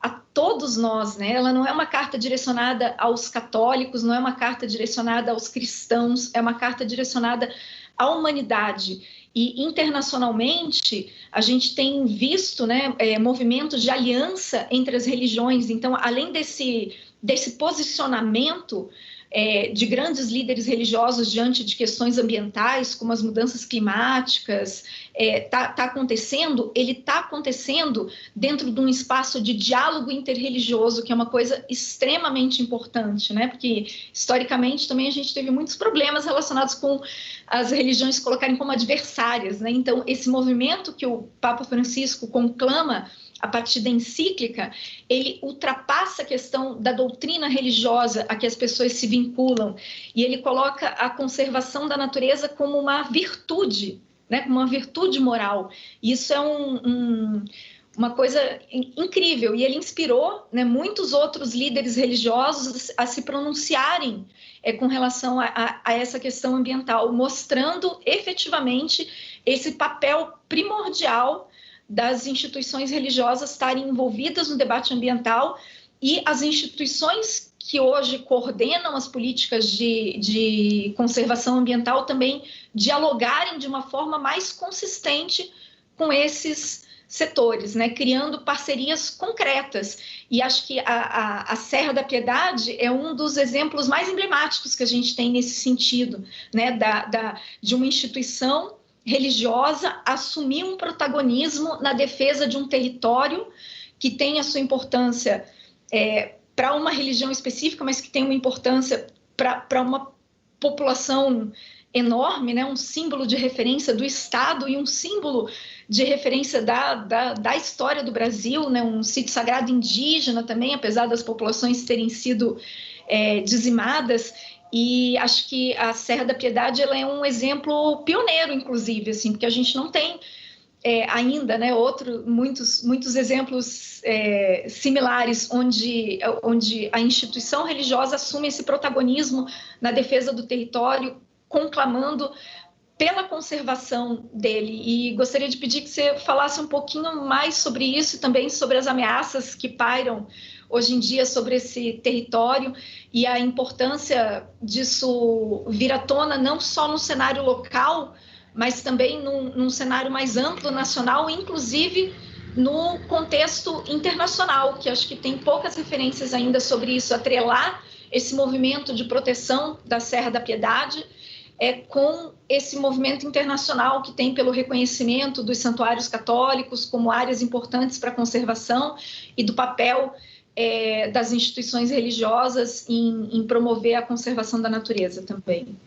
a todos nós, né? Ela não é uma carta direcionada aos católicos, não é uma carta direcionada aos cristãos, é uma carta direcionada à humanidade. E internacionalmente a gente tem visto, né, movimentos de aliança entre as religiões. Então, além desse posicionamento de grandes líderes religiosos diante de questões ambientais, como as mudanças climáticas, está acontecendo, ele está acontecendo dentro de um espaço de diálogo interreligioso, que é uma coisa extremamente importante, né? Porque, historicamente, também a gente teve muitos problemas relacionados com as religiões se colocarem como adversárias, né? Então, esse movimento que o Papa Francisco conclama a partir da encíclica, ele ultrapassa a questão da doutrina religiosa a que as pessoas se vinculam, e ele coloca a conservação da natureza como uma virtude, né, como uma virtude moral. E isso é uma coisa incrível, e ele inspirou, né, muitos outros líderes religiosos a se pronunciarem com relação a essa questão ambiental, mostrando efetivamente esse papel primordial das instituições religiosas estarem envolvidas no debate ambiental, e as instituições que hoje coordenam as políticas de conservação ambiental também dialogarem de uma forma mais consistente com esses setores, né, criando parcerias concretas. E acho que a Serra da Piedade é um dos exemplos mais emblemáticos que a gente tem nesse sentido, né, de uma instituição religiosa assumir um protagonismo na defesa de um território que tem a sua importância para uma religião específica, mas que tem uma importância para uma população enorme, né? Um símbolo de referência do Estado e um símbolo de referência da história do Brasil, né? Um sítio sagrado indígena também, apesar das populações terem sido dizimadas. E acho que a Serra da Piedade ela é um exemplo pioneiro, inclusive, assim, porque a gente não tem ainda, né, muitos exemplos similares onde a instituição religiosa assume esse protagonismo na defesa do território, conclamando pela conservação dele. E gostaria de pedir que você falasse um pouquinho mais sobre isso e também sobre as ameaças que pairam hoje em dia sobre esse território e a importância disso vir à tona não só no cenário local, mas também num cenário mais amplo, nacional, inclusive no contexto internacional, que acho que tem poucas referências ainda sobre isso, atrelar esse movimento de proteção da Serra da Piedade com esse movimento internacional que tem pelo reconhecimento dos santuários católicos como áreas importantes para a conservação e do papel das instituições religiosas em promover a conservação da natureza também.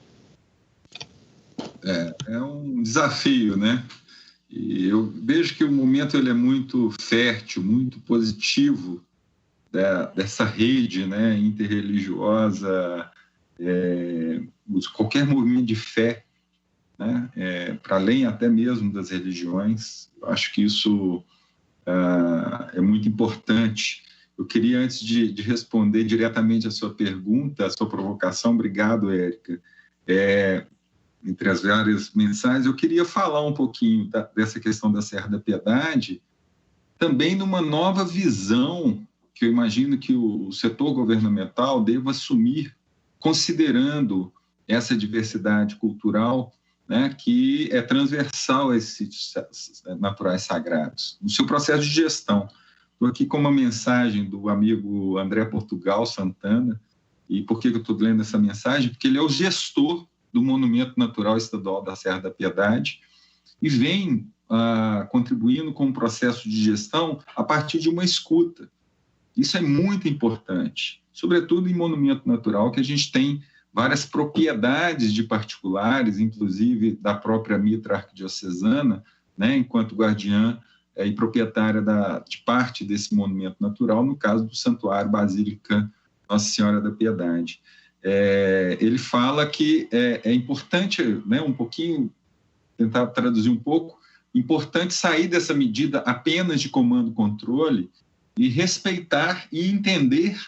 É um desafio, né? E eu vejo que o momento ele é muito fértil, muito positivo dessa rede, né, interreligiosa, qualquer movimento de fé, né, para além até mesmo das religiões. Eu acho que isso é muito importante. Eu queria, antes de responder diretamente a sua pergunta, a sua provocação, obrigado, Érica, entre as várias mensagens, eu queria falar um pouquinho dessa questão da Serra da Piedade, também numa nova visão que eu imagino que o setor governamental deva assumir, considerando essa diversidade cultural, né, que é transversal a esses sítios naturais sagrados. No seu processo de gestão, estou aqui com uma mensagem do amigo André Portugal Santana. E por que eu estou lendo essa mensagem? Porque ele é o gestor do Monumento Natural Estadual da Serra da Piedade e vem contribuindo com o processo de gestão a partir de uma escuta. Isso é muito importante, sobretudo em monumento natural, que a gente tem várias propriedades de particulares, inclusive da própria mitra arquidiocesana, né, enquanto guardiã e proprietária de parte desse monumento natural, no caso do Santuário Basílica Nossa Senhora da Piedade. Ele fala que é importante, né, um pouquinho, tentar traduzir um pouco, importante sair dessa medida apenas de comando e controle e respeitar e entender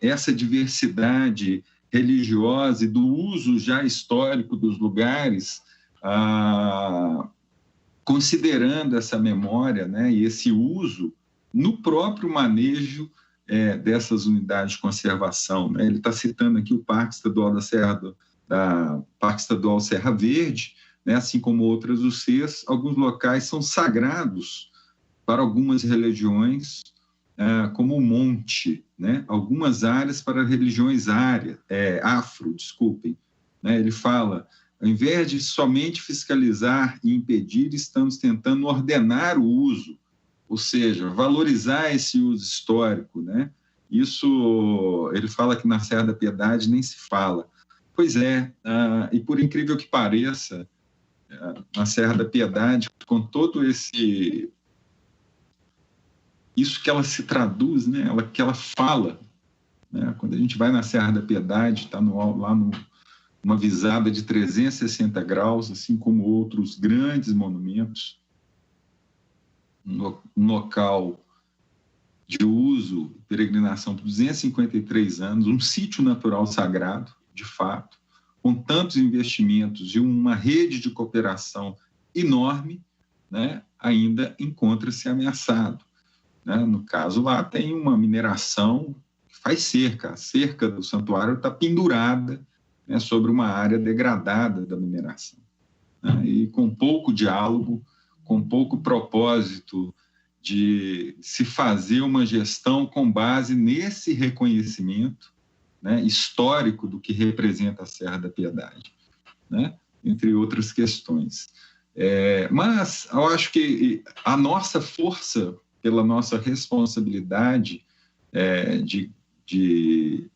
essa diversidade religiosa e do uso já histórico dos lugares, considerando essa memória, né, e esse uso no próprio manejo dessas unidades de conservação, né? Ele está citando aqui o Parque Estadual Parque Estadual Serra Verde, né, assim como outras UCs. Alguns locais são sagrados para algumas religiões, como o Monte, né? Algumas áreas para religiões afro, desculpem. Né? Ele fala, ao invés de somente fiscalizar e impedir, estamos tentando ordenar o uso, ou seja, valorizar esse uso histórico, né? Isso, ele fala que na Serra da Piedade nem se fala. Pois e por incrível que pareça, na Serra da Piedade, com todo isso que ela se traduz, né? Que ela fala, né? Quando a gente vai na Serra da Piedade, está lá numa visada de 360 graus, assim como outros grandes monumentos, um local de uso, peregrinação por 253 anos, um sítio natural sagrado, de fato, com tantos investimentos e uma rede de cooperação enorme, né, ainda encontra-se ameaçado. Né? No caso, lá tem uma mineração que faz cerca. A cerca do santuário está pendurada, né, sobre uma área degradada da mineração. Né? E com pouco diálogo com pouco propósito de se fazer uma gestão com base nesse reconhecimento, né, histórico do que representa a Serra da Piedade, né, entre outras questões. Mas eu acho que a nossa força, pela nossa responsabilidade de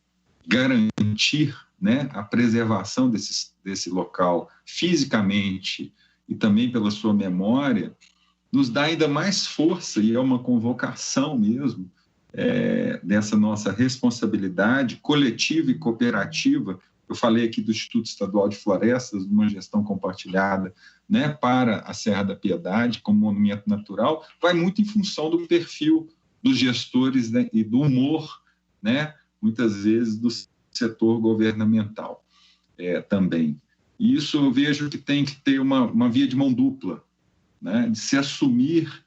garantir, né, a preservação desse local fisicamente e também pela sua memória, nos dá ainda mais força, e é uma convocação mesmo, dessa nossa responsabilidade coletiva e cooperativa. Eu falei aqui do Instituto Estadual de Florestas, uma gestão compartilhada, né, para a Serra da Piedade como monumento natural, vai muito em função do perfil dos gestores, né, e do humor, né, muitas vezes do setor governamental também. E isso eu vejo que tem que ter uma via de mão dupla, né, de se assumir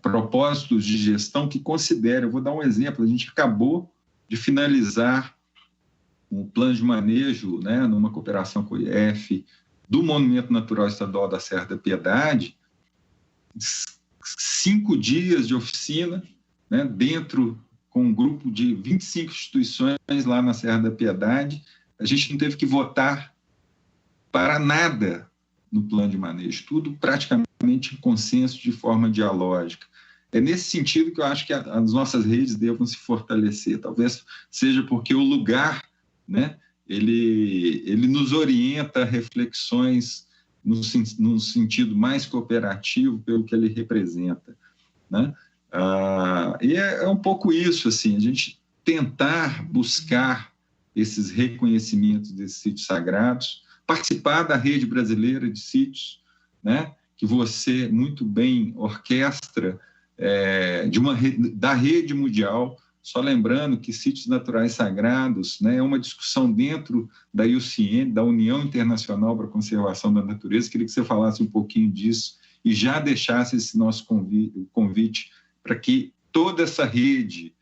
propósitos de gestão que considerem. Eu vou dar um exemplo: a gente acabou de finalizar um plano de manejo, né, numa cooperação com o IF, do Monumento Natural Estadual da Serra da Piedade, 5 dias de oficina, né, com um grupo de 25 instituições lá na Serra da Piedade. A gente não teve que votar para nada no plano de manejo, tudo praticamente em consenso, de forma dialógica. É nesse sentido que eu acho que as nossas redes devam se fortalecer. Talvez seja porque o lugar, né, ele nos orienta a reflexões no sentido mais cooperativo pelo que ele representa, né? E é um pouco isso, assim, a gente tentar buscar esses reconhecimentos desses sítios sagrados, participar da rede brasileira de sítios, né, que você muito bem orquestra, da rede mundial. Só lembrando que sítios naturais sagrados, né, é uma discussão dentro da IUCN, da União Internacional para a Conservação da Natureza. Queria que você falasse um pouquinho disso e já deixasse esse nosso convite para que toda essa rede,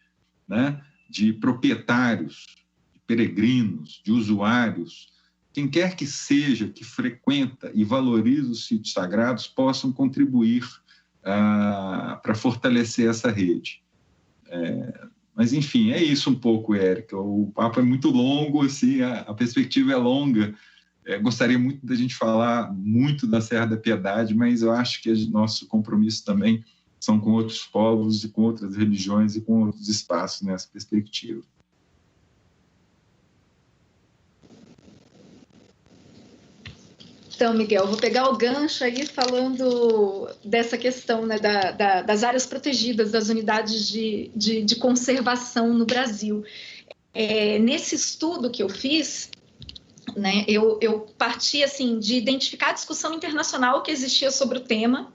né, de proprietários, de peregrinos, de usuários, quem quer que seja que frequenta e valoriza os sítios sagrados, possam contribuir para fortalecer essa rede. Mas, enfim, é isso um pouco, Érica. O papo é muito longo, assim, a perspectiva é longa. Gostaria muito da gente falar muito da Serra da Piedade, mas eu acho que nosso compromisso também são com outros povos e com outras religiões e com outros espaços nessa perspectiva. Então, Miguel, vou pegar o gancho aí falando dessa questão, né, das áreas protegidas, das unidades de conservação no Brasil. Nesse estudo que eu fiz, né, eu parti assim, de identificar a discussão internacional que existia sobre o tema,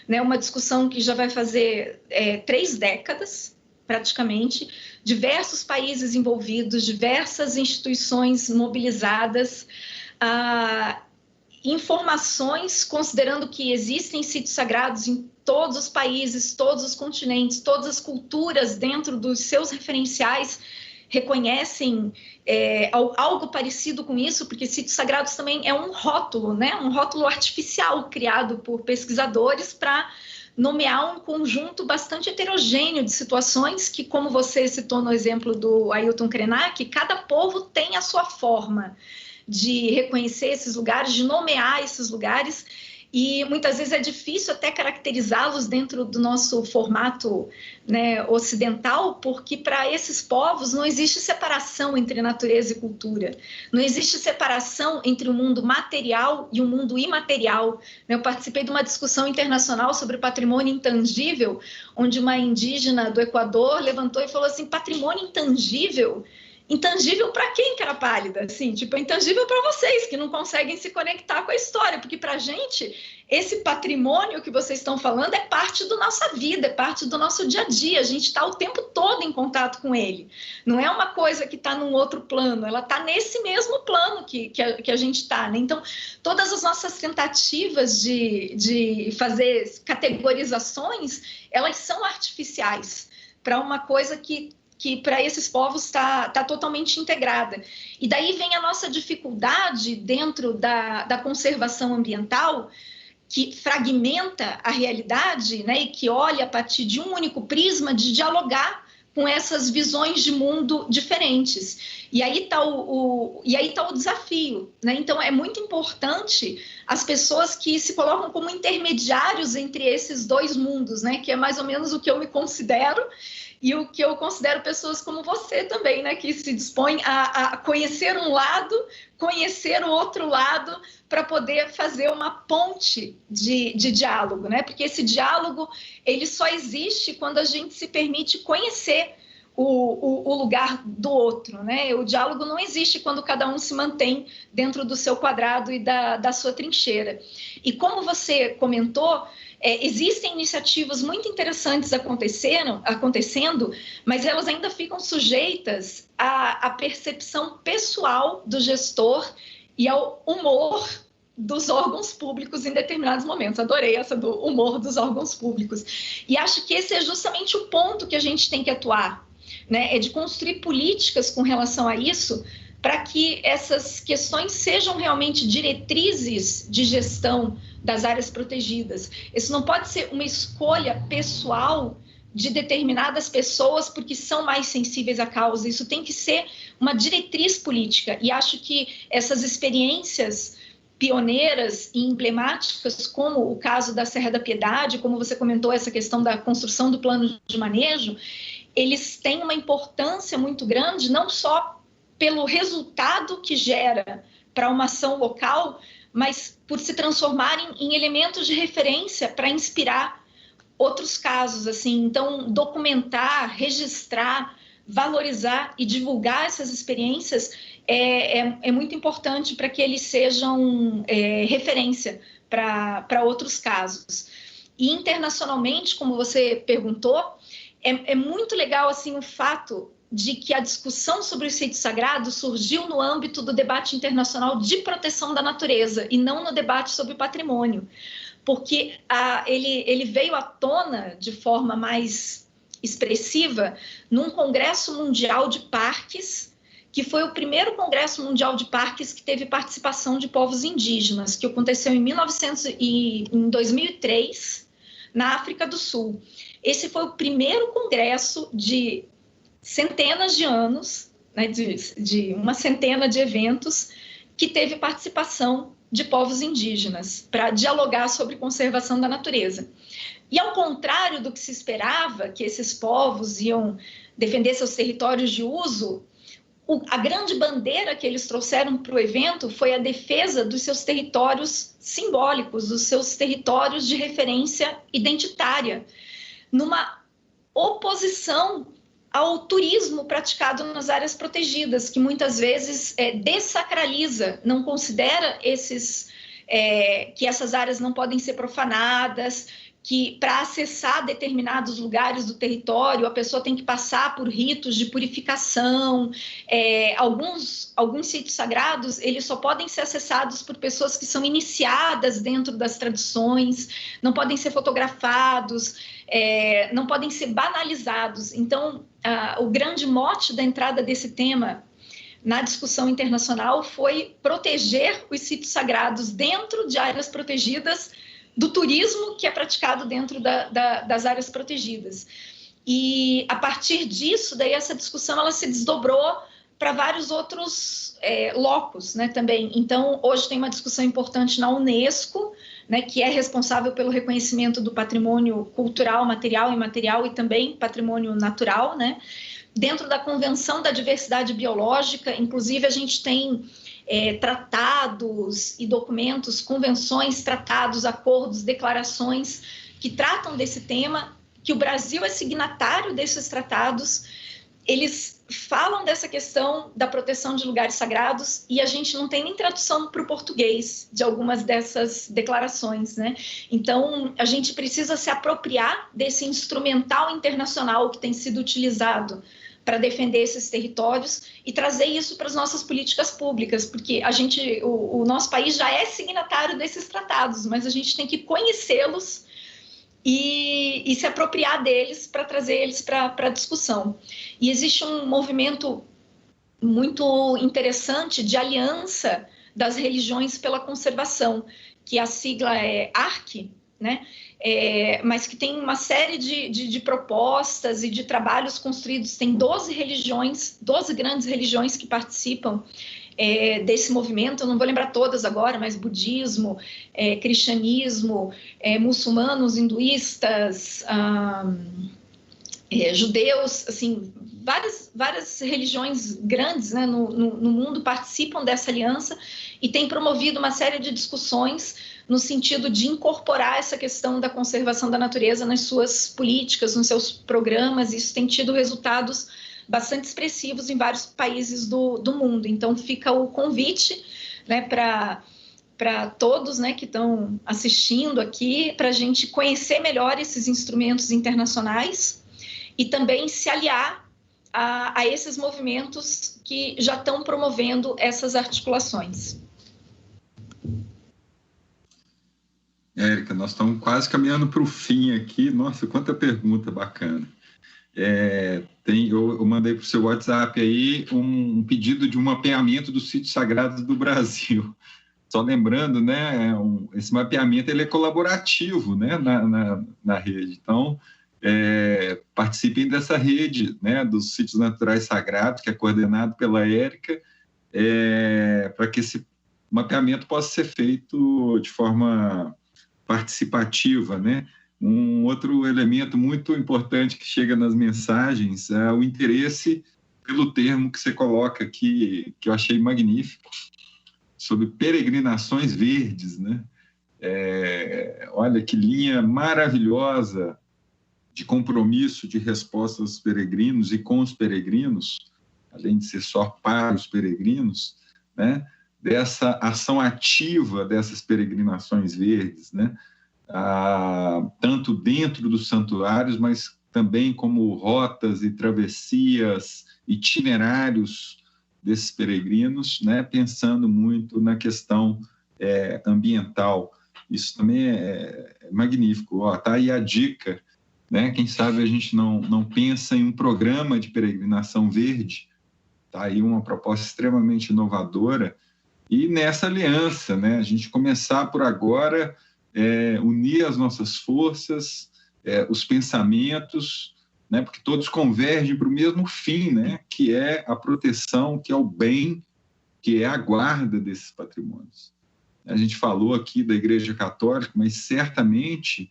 né, uma discussão que já vai fazer 3 décadas, praticamente, diversos países envolvidos, diversas instituições mobilizadas, informações, considerando que existem sítios sagrados em todos os países, todos os continentes, todas as culturas dentro dos seus referenciais reconhecem algo parecido com isso, porque sítios sagrados também é um rótulo, né? Um rótulo artificial criado por pesquisadores para nomear um conjunto bastante heterogêneo de situações que, como você citou no exemplo do Ailton Krenak, cada povo tem a sua forma de reconhecer esses lugares, de nomear esses lugares, e muitas vezes é difícil até caracterizá-los dentro do nosso formato, né, ocidental, porque para esses povos não existe separação entre natureza e cultura, não existe separação entre o mundo material e o mundo imaterial. Eu participei de uma discussão internacional sobre patrimônio intangível, onde uma indígena do Equador levantou e falou assim: patrimônio intangível? Intangível para quem, cara pálida? Assim, tipo, é intangível para vocês, que não conseguem se conectar com a história, porque para a gente, esse patrimônio que vocês estão falando é parte da nossa vida, é parte do nosso dia a dia, a gente está o tempo todo em contato com ele. Não é uma coisa que está num outro plano, ela está nesse mesmo plano que a gente está, né? Então, todas as nossas tentativas de fazer categorizações, elas são artificiais para uma coisa que para esses povos está totalmente integrada. E daí vem a nossa dificuldade dentro da conservação ambiental, que fragmenta a realidade, né, e que olha a partir de um único prisma, de dialogar com essas visões de mundo diferentes. E aí está o desafio, né? Então, é muito importante as pessoas que se colocam como intermediários entre esses dois mundos, né? Que é mais ou menos o que eu me considero e o que eu considero pessoas como você também, né? Que se dispõem a conhecer um lado, conhecer o outro lado, para poder fazer uma ponte de diálogo, né? Porque esse diálogo, ele só existe quando a gente se permite conhecer o lugar do outro, né? O diálogo não existe quando cada um se mantém dentro do seu quadrado e da sua trincheira. E como você comentou, existem iniciativas muito interessantes acontecendo, mas elas ainda ficam sujeitas à percepção pessoal do gestor e ao humor dos órgãos públicos em determinados momentos. Adorei essa do humor dos órgãos públicos. E acho que esse é justamente o ponto que a gente tem que atuar, né? É de construir políticas com relação a isso, para que essas questões sejam realmente diretrizes de gestão das áreas protegidas. Isso não pode ser uma escolha pessoal de determinadas pessoas porque são mais sensíveis à causa. Isso tem que ser uma diretriz política. E acho que essas experiências pioneiras e emblemáticas, como o caso da Serra da Piedade, como você comentou, essa questão da construção do plano de manejo, eles têm uma importância muito grande, não só pelo resultado que gera para uma ação local, mas por se transformarem em elementos de referência para inspirar outros casos, assim. Então, documentar, registrar, valorizar e divulgar essas experiências é muito importante para que eles sejam referência para outros casos. E internacionalmente, como você perguntou, é muito legal assim, o fato de que a discussão sobre o sítio sagrado surgiu no âmbito do debate internacional de proteção da natureza e não no debate sobre patrimônio, porque ele veio à tona de forma mais expressiva num Congresso Mundial de Parques, que foi o primeiro Congresso Mundial de Parques que teve participação de povos indígenas, que aconteceu em 2003, na África do Sul. Esse foi o primeiro congresso de centenas de anos, né, de uma centena de eventos, que teve participação de povos indígenas para dialogar sobre conservação da natureza. E ao contrário do que se esperava, que esses povos iam defender seus territórios de uso, a grande bandeira que eles trouxeram para o evento foi a defesa dos seus territórios simbólicos, dos seus territórios de referência identitária, numa oposição ao turismo praticado nas áreas protegidas, que muitas vezes dessacraliza, não considera que essas áreas não podem ser profanadas, que para acessar determinados lugares do território a pessoa tem que passar por ritos de purificação. Alguns sítios sagrados, eles só podem ser acessados por pessoas que são iniciadas dentro das tradições, não podem ser fotografados, não podem ser banalizados. Então, o grande mote da entrada desse tema na discussão internacional foi proteger os sítios sagrados dentro de áreas protegidas do turismo que é praticado dentro das áreas protegidas. E, a partir disso, daí essa discussão ela se desdobrou para vários outros locos, né, também. Então, hoje tem uma discussão importante na Unesco, né, que é responsável pelo reconhecimento do patrimônio cultural, material e imaterial e também patrimônio natural, né? Dentro da Convenção da Diversidade Biológica, inclusive, a gente tem tratados e documentos, convenções, tratados, acordos, declarações que tratam desse tema, que o Brasil é signatário desses tratados. Eles falam dessa questão da proteção de lugares sagrados e a gente não tem nem tradução para o português de algumas dessas declarações, né? Então, a gente precisa se apropriar desse instrumental internacional que tem sido utilizado para defender esses territórios e trazer isso para as nossas políticas públicas, porque o nosso país já é signatário desses tratados, mas a gente tem que conhecê-los e se apropriar deles para trazer eles para a discussão. E existe um movimento muito interessante de aliança das religiões pela conservação, que a sigla é ARC, né? Mas que tem uma série de propostas e de trabalhos construídos. Tem 12 religiões, 12 grandes religiões que participam desse movimento. Eu não vou lembrar todas agora, mas budismo, cristianismo, muçulmanos, hinduístas, judeus, assim, várias religiões grandes, né, no mundo participam dessa aliança e têm promovido uma série de discussões no sentido de incorporar essa questão da conservação da natureza nas suas políticas, nos seus programas. Isso tem tido resultados bastante expressivos em vários países do mundo. Então, fica o convite, né, para todos, né, que estão assistindo aqui, para a gente conhecer melhor esses instrumentos internacionais e também se aliar a esses movimentos que já estão promovendo essas articulações. Érica, nós estamos quase caminhando para o fim aqui. Nossa, quanta pergunta bacana. Eu mandei para o seu WhatsApp aí um pedido de um mapeamento dos sítios sagrados do Brasil. Só lembrando, né, esse mapeamento ele é colaborativo, né, na rede. Então, participem dessa rede, né, dos sítios naturais sagrados, que é coordenado pela Érica, para que esse mapeamento possa ser feito de forma participativa, né? Um outro elemento muito importante que chega nas mensagens é o interesse pelo termo que você coloca aqui, que eu achei magnífico, sobre peregrinações verdes, né? Olha que linha maravilhosa de compromisso de resposta aos peregrinos e com os peregrinos, além de ser só para os peregrinos, né? Dessa ação ativa dessas peregrinações verdes, né? Tanto dentro dos santuários, mas também como rotas e travessias, itinerários desses peregrinos, né? Pensando muito na questão ambiental. Isso também é magnífico. Tá aí a dica, né? Quem sabe a gente não pensa em um programa de peregrinação verde. Tá aí uma proposta extremamente inovadora. E nessa aliança, né, a gente começar por agora, unir as nossas forças, os pensamentos, né, porque todos convergem para o mesmo fim, né, que é a proteção, que é o bem, que é a guarda desses patrimônios. A gente falou aqui da Igreja Católica, mas certamente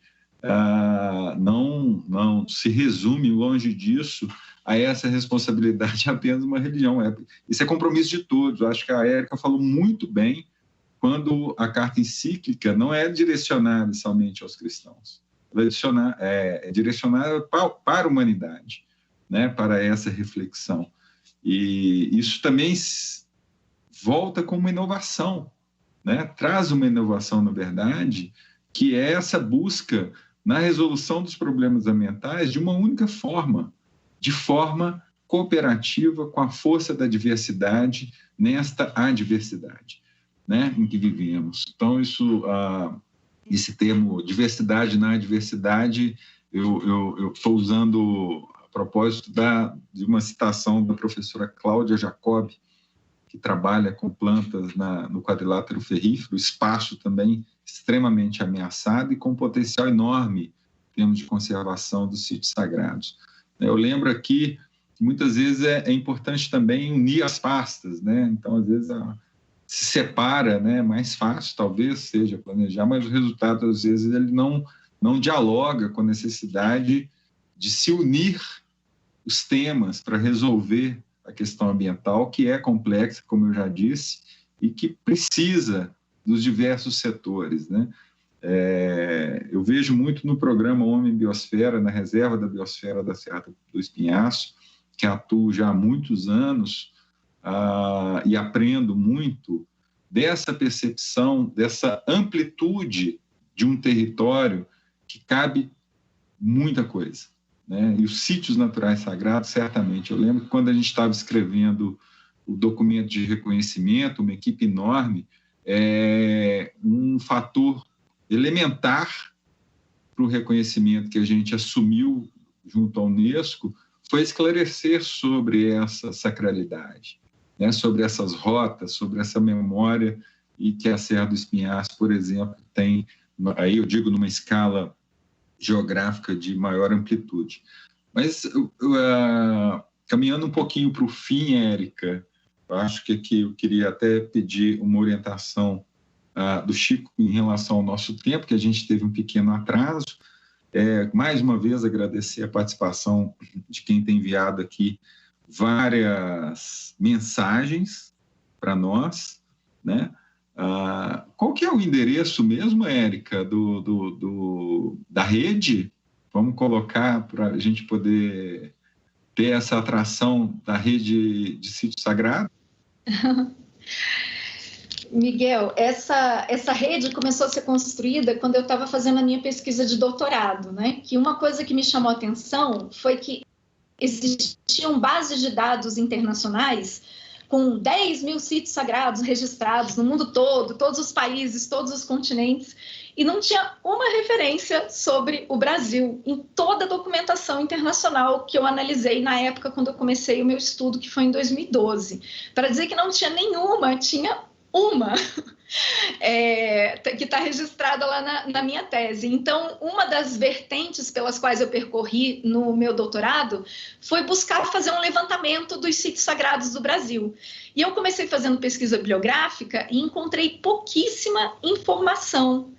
não se resume, longe disso, a essa responsabilidade apenas uma religião. Isso é compromisso de todos. Eu acho que a Érica falou muito bem quando a carta encíclica não é direcionada somente aos cristãos. Ela é direcionada para a humanidade, né, para essa reflexão. E isso também volta com uma inovação, né? Traz uma inovação, na verdade, que é essa busca na resolução dos problemas ambientais de uma única forma, de forma cooperativa, com a força da diversidade nesta adversidade, né, em que vivemos. Então, esse termo diversidade na adversidade, eu estou usando a propósito de uma citação da professora Cláudia Jacob, que trabalha com plantas no quadrilátero ferrífero, espaço também extremamente ameaçado e com potencial enorme em termos de conservação dos sítios sagrados. Eu lembro aqui que muitas vezes é importante também unir as pastas, né? Então, às vezes, se separa, né? Mais fácil, talvez, seja planejar, mas o resultado, às vezes, ele não dialoga com a necessidade de se unir os temas para resolver a questão ambiental, que é complexa, como eu já disse, e que precisa dos diversos setores, né? Eu vejo muito no programa Homem Biosfera, na reserva da biosfera da Serra do Espinhaço, que atuo já há muitos anos e aprendo muito dessa percepção, dessa amplitude de um território que cabe muita coisa, né? E os sítios naturais sagrados, certamente. Eu lembro que quando a gente estava escrevendo o documento de reconhecimento, uma equipe enorme, um fator elementar para o reconhecimento que a gente assumiu junto à Unesco foi esclarecer sobre essa sacralidade, né? Sobre essas rotas, sobre essa memória e que a Serra do Espinhaço, por exemplo, tem, aí eu digo numa escala geográfica de maior amplitude. Mas, caminhando um pouquinho para o fim, Érica, eu acho que aqui eu queria até pedir uma orientação do Chico em relação ao nosso tempo, que a gente teve um pequeno atraso. Mais uma vez, agradecer a participação de quem tem enviado aqui várias mensagens para nós, né? Qual que é o endereço mesmo, Érica, da rede? Vamos colocar para a gente poder ter essa atração da rede de sítio sagrado? Miguel, essa rede começou a ser construída quando eu estava fazendo a minha pesquisa de doutorado, né? Que uma coisa que me chamou a atenção foi que existiam bases de dados internacionais com 10 mil sítios sagrados registrados no mundo todo, todos os países, todos os continentes, e não tinha uma referência sobre o Brasil em toda a documentação internacional que eu analisei na época quando eu comecei o meu estudo, que foi em 2012. Para dizer que não tinha nenhuma, tinha uma que está registrada lá na minha tese. Então, uma das vertentes pelas quais eu percorri no meu doutorado foi buscar fazer um levantamento dos sítios sagrados do Brasil. E eu comecei fazendo pesquisa bibliográfica e encontrei pouquíssima informação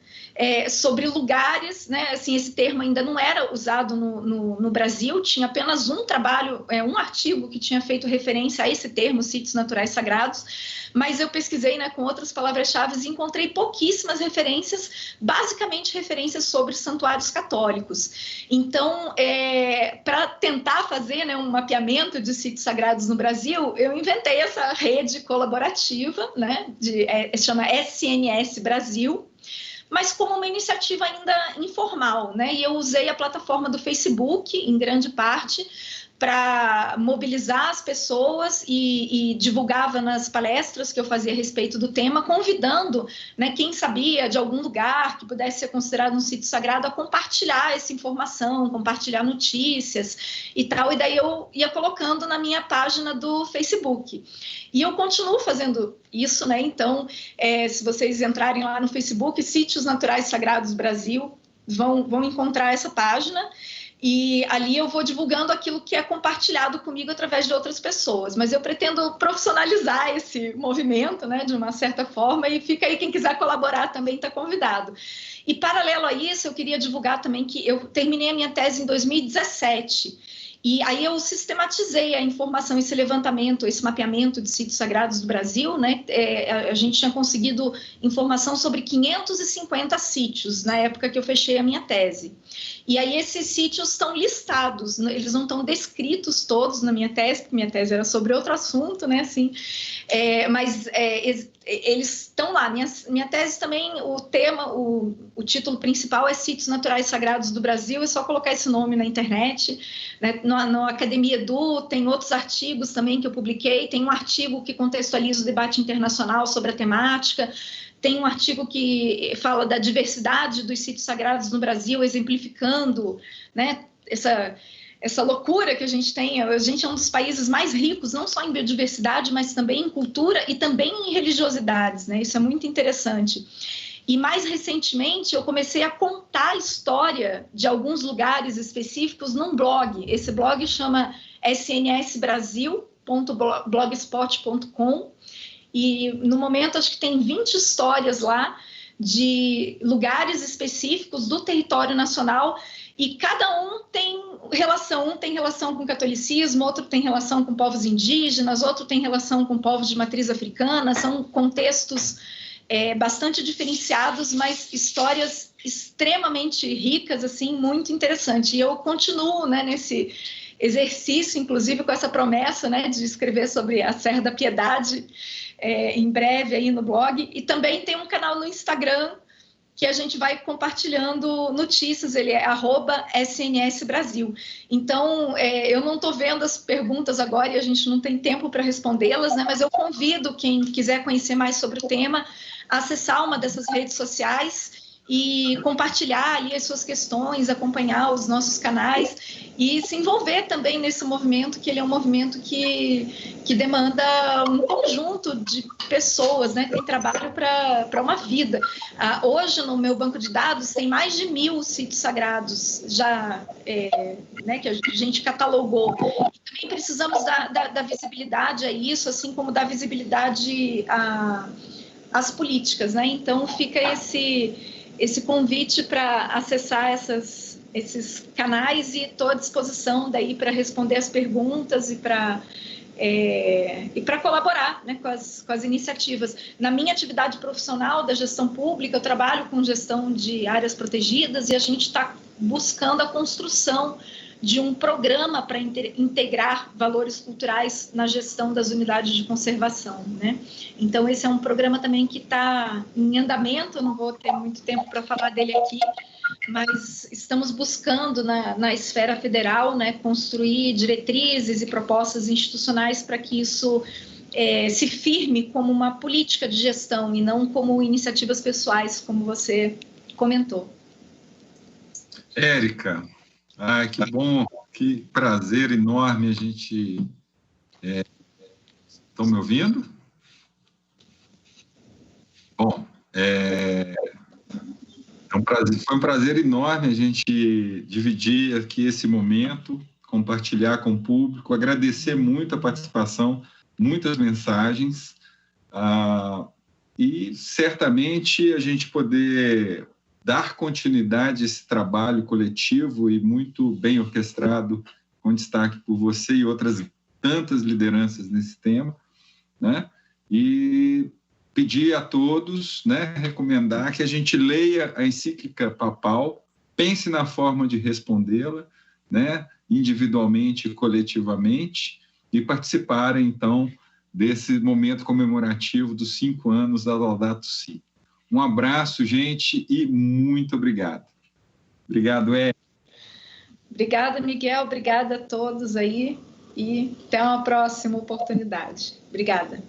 sobre lugares, né? Assim, esse termo ainda não era usado no Brasil, tinha apenas um trabalho, um artigo que tinha feito referência a esse termo, sítios naturais sagrados, mas eu pesquisei, né, com outras palavras-chave e encontrei pouquíssimas referências, basicamente referências sobre santuários católicos. Então, para tentar fazer, né, um mapeamento de sítios sagrados no Brasil, eu inventei essa rede colaborativa, né, chama SNS Brasil, mas como uma iniciativa ainda informal, né? E eu usei a plataforma do Facebook, em grande parte, para mobilizar as pessoas e divulgava nas palestras que eu fazia a respeito do tema, convidando, né, quem sabia de algum lugar que pudesse ser considerado um sítio sagrado a compartilhar essa informação, compartilhar notícias e tal, e daí eu ia colocando na minha página do Facebook. E eu continuo fazendo isso, né? Então, se vocês entrarem lá no Facebook, Sítios Naturais Sagrados Brasil, vão encontrar essa página. E ali eu vou divulgando aquilo que é compartilhado comigo através de outras pessoas. Mas eu pretendo profissionalizar esse movimento, né, de uma certa forma, e fica aí, quem quiser colaborar também está convidado. E, paralelo a isso, eu queria divulgar também que eu terminei a minha tese em 2017. E aí eu sistematizei a informação, esse levantamento, esse mapeamento de sítios sagrados do Brasil, né? A gente tinha conseguido informação sobre 550 sítios na época que eu fechei a minha tese. E aí esses sítios estão listados, eles não estão descritos todos na minha tese, porque minha tese era sobre outro assunto, né? Assim, mas eles estão lá. Minha tese também, o tema, o título principal é Sítios Naturais Sagrados do Brasil, é só colocar esse nome na internet, né? Na Academia Edu tem outros artigos também que eu publiquei, tem um artigo que contextualiza o debate internacional sobre a temática, tem um artigo que fala da diversidade dos sítios sagrados no Brasil, exemplificando, né, essa loucura que a gente tem. A gente é um dos países mais ricos, não só em biodiversidade, mas também em cultura e também em religiosidades, né? Isso é muito interessante. E mais recentemente eu comecei a contar a história de alguns lugares específicos num blog. Esse blog chama snsbrasil.blogspot.com e no momento acho que tem 20 histórias lá de lugares específicos do território nacional e cada um tem relação com o catolicismo, outro tem relação com povos indígenas, outro tem relação com povos de matriz africana, são contextos bastante diferenciados, mas histórias extremamente ricas, assim, muito interessantes. E eu continuo, né, nesse exercício, inclusive com essa promessa, né, de escrever sobre a Serra da Piedade em breve aí no blog. E também tem um canal no Instagram que a gente vai compartilhando notícias, ele é @SNSBrasil. Então, eu não estou vendo as perguntas agora e a gente não tem tempo para respondê-las, né? Mas eu convido quem quiser conhecer mais sobre o tema a acessar uma dessas redes sociais e compartilhar ali as suas questões, acompanhar os nossos canais e se envolver também nesse movimento, que ele é um movimento que demanda um conjunto de pessoas, né? Tem trabalho para uma vida. Hoje, no meu banco de dados, tem mais de 1.000 sítios sagrados já, né, que a gente catalogou. E também precisamos dar visibilidade a isso, assim como dar visibilidade às políticas, né? Então, fica esse convite para acessar esses canais, e estou à disposição daí para responder as perguntas e para colaborar, né, com as iniciativas. Na minha atividade profissional da gestão pública, eu trabalho com gestão de áreas protegidas, e a gente está buscando a construção de um programa para integrar valores culturais na gestão das unidades de conservação, né? Então, esse é um programa também que está em andamento, não vou ter muito tempo para falar dele aqui, mas estamos buscando na esfera federal, né, construir diretrizes e propostas institucionais para que isso se firme como uma política de gestão e não como iniciativas pessoais, como você comentou. Érica, que bom, que prazer enorme a gente... Estão me ouvindo? Bom, foi um prazer enorme a gente dividir aqui esse momento, compartilhar com o público, agradecer muito a participação, muitas mensagens, e certamente a gente poder dar continuidade a esse trabalho coletivo e muito bem orquestrado, com destaque por você e outras tantas lideranças nesse tema, né? E pedir a todos, né, recomendar que a gente leia a encíclica papal, pense na forma de respondê-la, né, individualmente e coletivamente, e participarem, então, desse momento comemorativo dos 5 anos da Laudato Si. Um abraço, gente, e muito obrigado. Obrigado, Obrigada, Miguel. Obrigada a todos aí, e até uma próxima oportunidade. Obrigada.